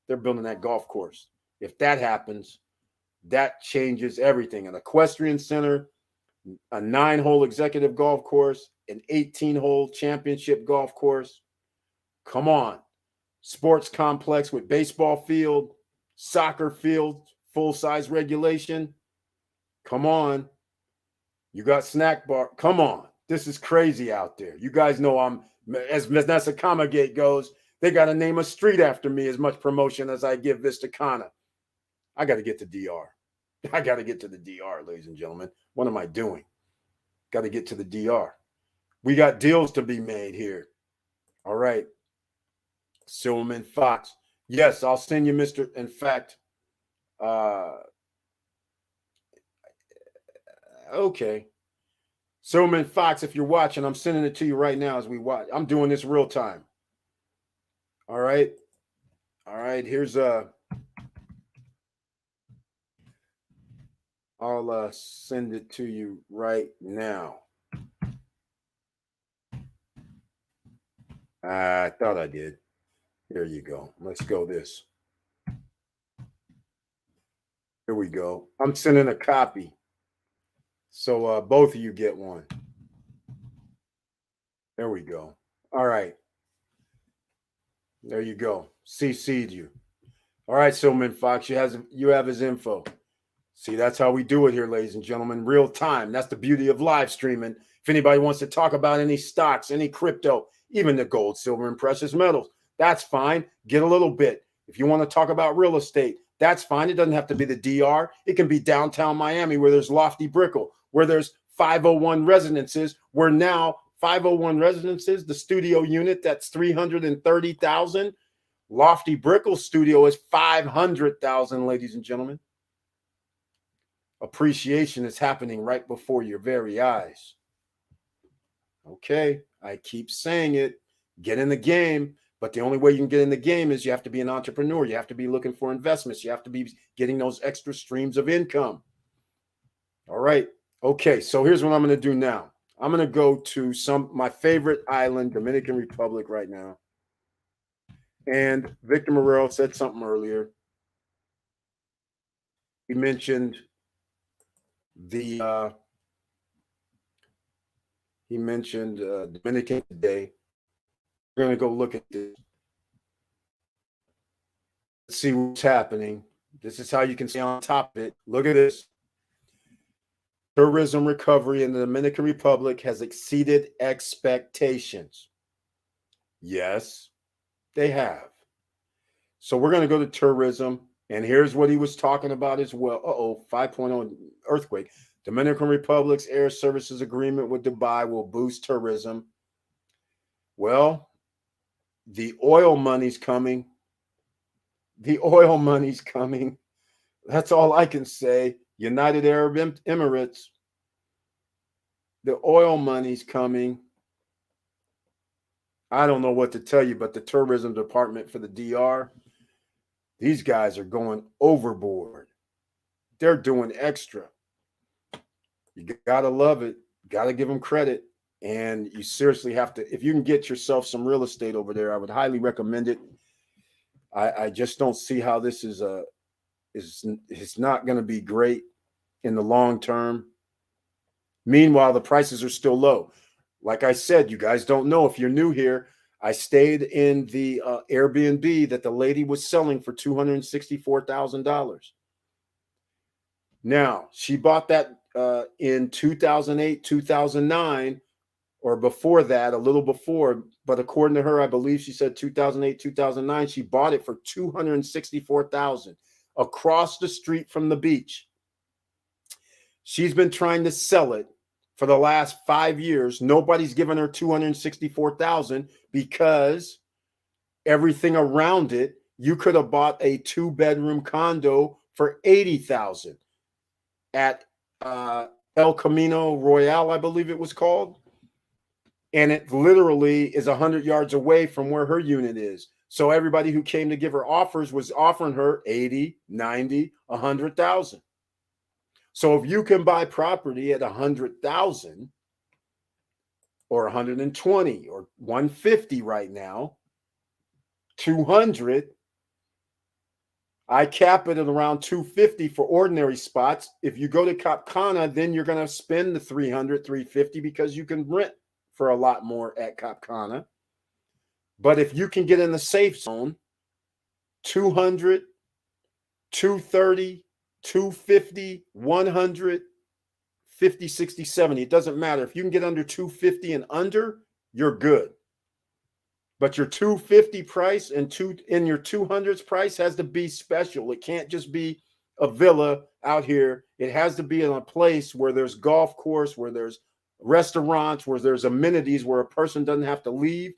They're building that golf course. If that happens, that changes everything. An equestrian center, a 9-hole executive golf course, an 18-hole championship golf course. Come on. Sports complex with baseball field, soccer field, full-size regulation. Come on. You got snack bar. Come on. This is crazy out there. You guys know as Vanessa Kamagate goes, they got to name a street after me, as much promotion as I give Vistacana. I got to get to DR. I got to get to the DR, ladies and gentlemen. What am I doing? Got to get to the DR. We got deals to be made here. All right. Silverman Fox. Yes, I'll send you, Mr. In fact, okay. Silverman Fox, if you're watching, I'm sending it to you right now as we watch. I'm doing this real time. All right. All right. Here's I'll send it to you right now. I thought I did. There you go. Let's go this. Here we go. I'm sending a copy. So both of you get one. There we go. All right. There you go. CC'd you. All right, Silverman Fox, you have his info. See, that's how we do it here, ladies and gentlemen. Real time. That's the beauty of live streaming. If anybody wants to talk about any stocks, any crypto, even the gold, silver, and precious metals, that's fine. Get a little bit. If you want to talk about real estate, that's fine. It doesn't have to be the DR. It can be downtown Miami, where there's Lofty Brickell, where there's 501 residences, where now 501 residences, the studio unit, that's 330,000. Lofty Brickell studio is 500,000, ladies and gentlemen. Appreciation is happening right before your very eyes. Okay, I keep saying it. Get in the game. But the only way you can get in the game is you have to be an entrepreneur. You have to be looking for investments. You have to be getting those extra streams of income. All right. Okay, so here's what I'm going to do now. I'm going to go to my favorite island, Dominican Republic, right now. And Victor Marrero said something earlier. He mentioned Dominican today. We're going to go look at this. Let's see what's happening. This is how you can stay on top of it. Look at this. Tourism recovery in the Dominican Republic has exceeded expectations. Yes, they have. So we're going to go to tourism. And here's what he was talking about as well. 5.0 earthquake. Dominican Republic's air services agreement with Dubai will boost tourism. Well, the oil money's coming. The oil money's coming. That's all I can say. United Arab Emirates. The oil money's coming. I don't know what to tell you, but the tourism department for the DR, these guys are going overboard. They're doing extra. You got to love it. Got to give them credit. And you seriously have to, if you can get yourself some real estate over there, I would highly recommend it. I just don't see how this it's not going to be great in the long term. Meanwhile, the prices are still low. Like I said, you guys don't know if you're new here. I stayed in the Airbnb that the lady was selling for $264,000. Now, she bought that in 2008, 2009, or before that, a little before. But according to her, I believe she said 2008, 2009, she bought it for $264,000 across the street from the beach. She's been trying to sell it for the last 5 years. Nobody's given her $264,000 because everything around it, you could have bought a 2-bedroom condo for $80,000 at El Camino Royale, I believe it was called. And it literally is 100 yards away from where her unit is. So everybody who came to give her offers was offering her 80, 90, 100,000. So if you can buy property at 100,000 or 120 or 150 right now, 200, I cap it at around 250 for ordinary spots. If you go to Cap Cana, then you're going to spend the 300, 350 because you can rent for a lot more at Cap Cana. But if you can get in the safe zone, 200, 230, 250, 100, 50, 60, 70. It doesn't matter. If you can get under 250 and under, you're good. But your 250 price and your 200s price has to be special. It can't just be a villa out here. It has to be in a place where there's golf course, where there's restaurants, where there's amenities, where a person doesn't have to leave,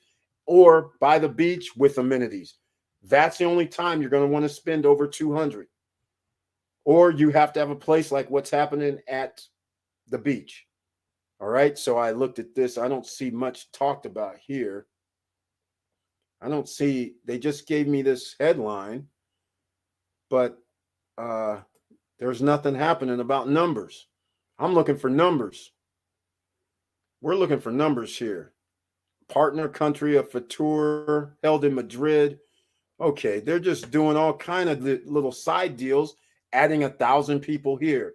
or by the beach with amenities. That's the only time you're going to want to spend over 200. Or you have to have a place like what's happening at the beach. All right. So I looked at this. I don't see much talked about here. I don't see, they just gave me this headline, but there's nothing happening about numbers. I'm looking for numbers. We're looking for numbers here. Partner country of Fitur held in Madrid. Okay, they're just doing all kind of little side deals, adding 1,000 people here,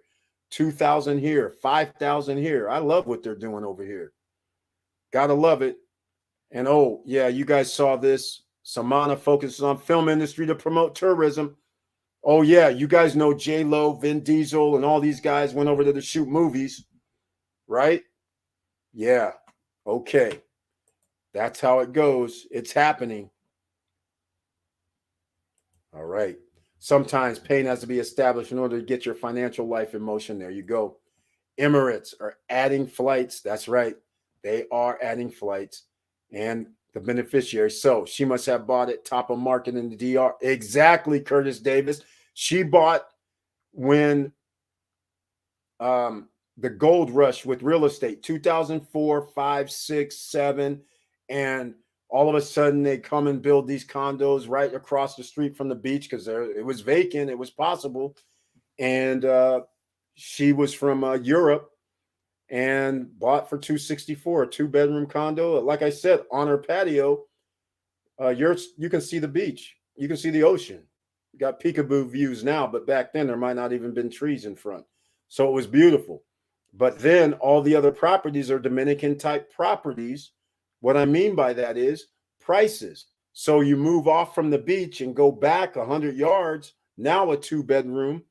2,000 here, 5,000 here. I love what they're doing over here. Gotta love it. And oh, yeah, you guys saw this. Samana focuses on film industry to promote tourism. Oh, yeah, you guys know J-Lo, Vin Diesel, and all these guys went over there to shoot movies, right? Yeah, okay. That's how it goes. It's happening. All right. Sometimes pain has to be established in order to get your financial life in motion. There you go. Emirates are adding flights. That's right. They are adding flights. And the beneficiary. So she must have bought it top of market in the DR. Exactly, Curtis Davis. She bought when the gold rush with real estate, 2004, 5, 6, 7. And all of a sudden they come and build these condos right across the street from the beach because it was vacant. It was possible. And she was from Europe. And bought for $264, a 2-bedroom condo. Like I said, on her patio, you can see the beach. You can see the ocean. You got peekaboo views now, but back then there might not even been trees in front. So it was beautiful. But then all the other properties are Dominican type properties. What I mean by that is prices. So you move off from the beach and go back 100 yards. Now a 2-bedroom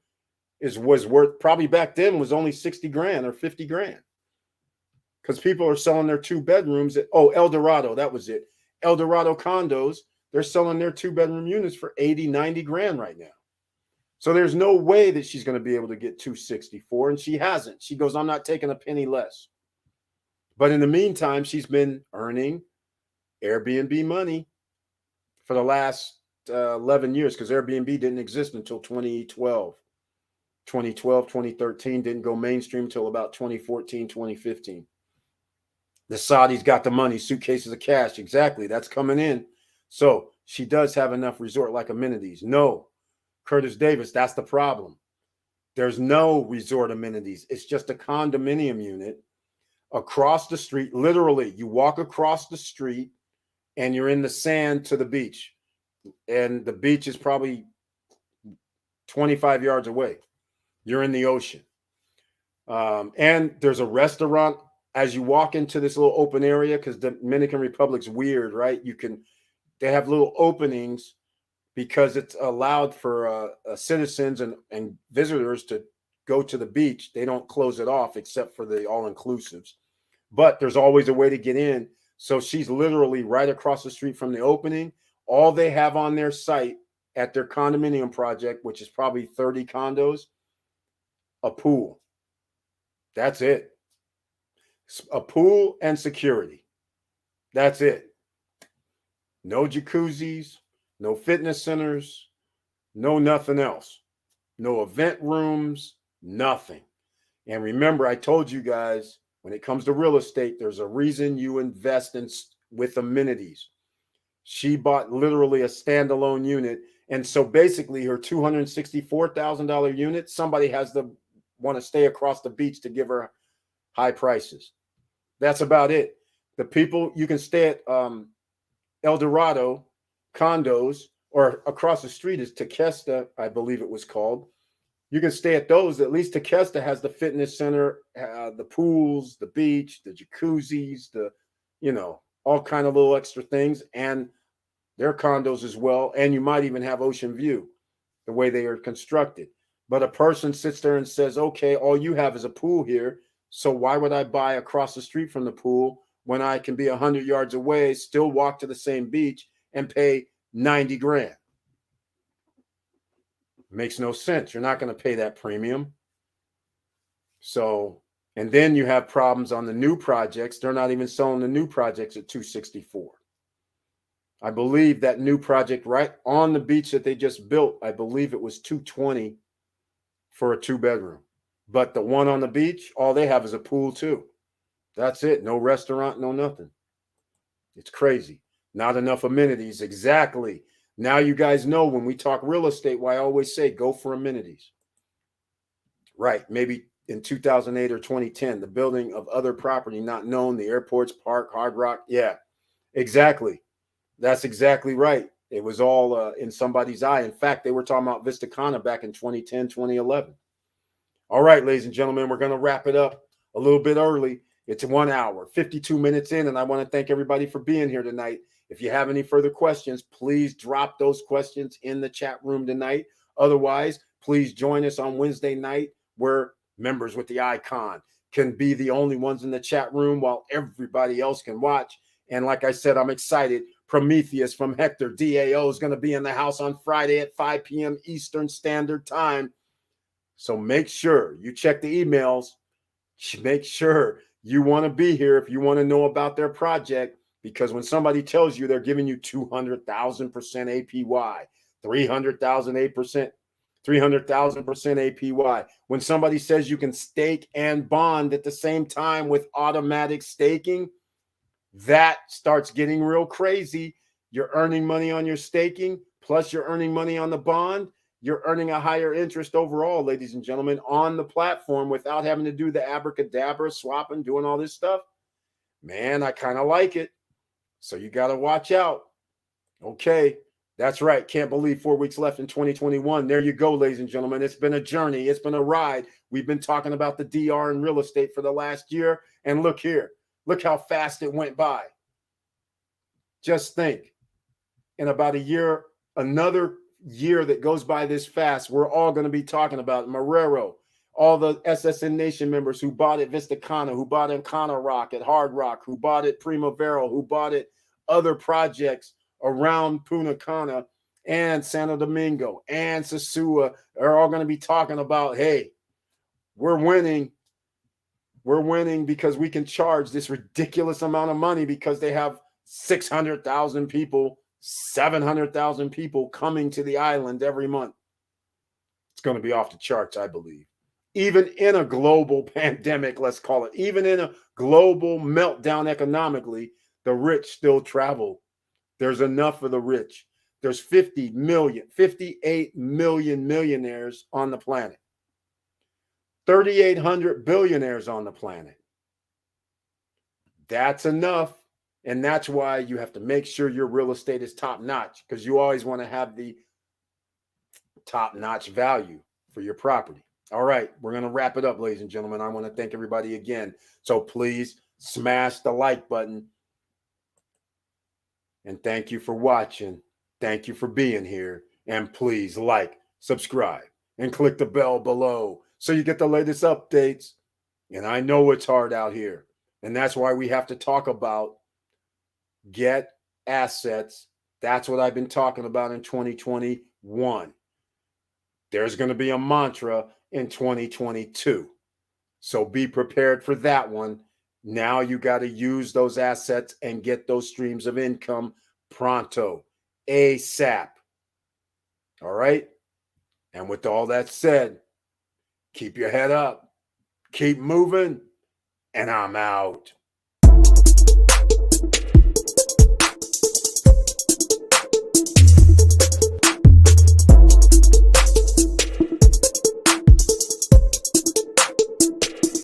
was worth, probably back then was only 60 grand or 50 grand. Because people are selling their 2 bedrooms at, El Dorado, that was it. El Dorado condos, they're selling their 2-bedroom units for 80, 90 grand right now. So there's no way that she's going to be able to get 264, and she hasn't. She goes, I'm not taking a penny less. But in the meantime, she's been earning Airbnb money for the last 11 years, because Airbnb didn't exist until 2012. 2013, didn't go mainstream until about 2014, 2015. The Saudis got the money, suitcases of cash. Exactly. That's coming in. So she does have enough resort-like amenities. No, Curtis Davis, that's the problem. There's no resort amenities. It's just a condominium unit across the street. Literally, you walk across the street and you're in the sand to the beach. And the beach is probably 25 yards away. You're in the ocean. And there's a restaurant as you walk into this little open area, because the Dominican Republic's weird, right? They have little openings because it's allowed for citizens and visitors to go to the beach. They don't close it off except for the all-inclusives. But there's always a way to get in. So she's literally right across the street from the opening. All they have on their site at their condominium project, which is probably 30 condos, a pool. That's it. A pool and security. That's it. No jacuzzis, no fitness centers, no nothing else. No event rooms, nothing. And remember, I told you guys, when it comes to real estate, there's a reason you invest with amenities. She bought literally a standalone unit. And so basically her $264,000 unit, somebody has to want to stay across the beach to give her high prices. That's about it. The people, you can stay at El Dorado condos, or across the street is Tequesta, I believe it was called. You can stay at those. At least Tequesta has the fitness center, the pools, the beach, the jacuzzis, all kind of little extra things, and their condos as well. And you might even have ocean view, the way they are constructed. But a person sits there and says, okay, all you have is a pool here. So why would I buy across the street from the pool when I can be 100 yards away, still walk to the same beach and pay 90 grand? Makes no sense. You're not going to pay that premium. So, and then you have problems on the new projects. They're not even selling the new projects at 264. I believe that new project right on the beach that they just built, I believe it was 220 for a 2-bedroom. But the one on the beach, all they have is a pool too. That's it. No restaurant, no nothing. It's crazy. Not enough amenities. Exactly. Now you guys know when we talk real estate, why I always say go for amenities. Right. Maybe in 2008 or 2010, the building of other property not known, the airports, park, Hard Rock. Yeah, exactly. That's exactly right. It was all in somebody's eye. In fact, they were talking about Vista Cana back in 2010, 2011. All right, ladies and gentlemen, we're going to wrap it up a little bit early. It's 1 hour, 52 minutes in, and I want to thank everybody for being here tonight. If you have any further questions, please drop those questions in the chat room tonight. Otherwise, please join us on Wednesday night, where members with the icon can be the only ones in the chat room while everybody else can watch. And like I said, I'm excited. Prometheus from Hector Dao is going to be in the house on Friday at 5 p.m. Eastern Standard Time. So make sure you check the emails. Make sure you want to be here if you want to know about their project, because when somebody tells you they're giving you 200,000% APY, 300,000%, 300,000% APY, when somebody says you can stake and bond at the same time with automatic staking, that starts getting real crazy. You're earning money on your staking, plus you're earning money on the bond. You're earning a higher interest overall, ladies and gentlemen, on the platform without having to do the abracadabra, swapping, doing all this stuff. Man, I kind of like it. So you got to watch out. Okay, that's right. Can't believe 4 weeks left in 2021. There you go, ladies and gentlemen. It's been a journey. It's been a ride. We've been talking about the DR and real estate for the last year. And look here. Look how fast it went by. Just think, in about a year, another year that goes by this fast, we're all going to be talking about Marrero, all the SSN Nation members who bought at Vista Cana, who bought in Cana Rock, at Hard Rock, who bought at Primavera, who bought at other projects around Punta Cana and Santo Domingo and Sosua, are all going to be talking about, hey, we're winning. We're winning because we can charge this ridiculous amount of money because they have 600,000 people, 700,000 people coming to the island every month. It's going to be off the charts, I believe. Even in a global pandemic, let's call it, even in a global meltdown economically, the rich still travel. There's enough for the rich. There's 50 million, 58 million millionaires on the planet, 3,800 billionaires on the planet. That's enough. And that's why you have to make sure your real estate is top notch, because you always want to have the top notch value for your property. All right, we're going to wrap it up, ladies and gentlemen. I want to thank everybody again. So please smash the like button. And thank you for watching. Thank you for being here. And please like, subscribe, and click the bell below so you get the latest updates. And I know it's hard out here. And that's why we have to talk about get assets. That's what I've been talking about in 2021. There's going to be a mantra in 2022. So be prepared for that one. Now you got to use those assets and get those streams of income pronto, ASAP. All right? And with all that said, keep your head up, keep moving, and I'm out.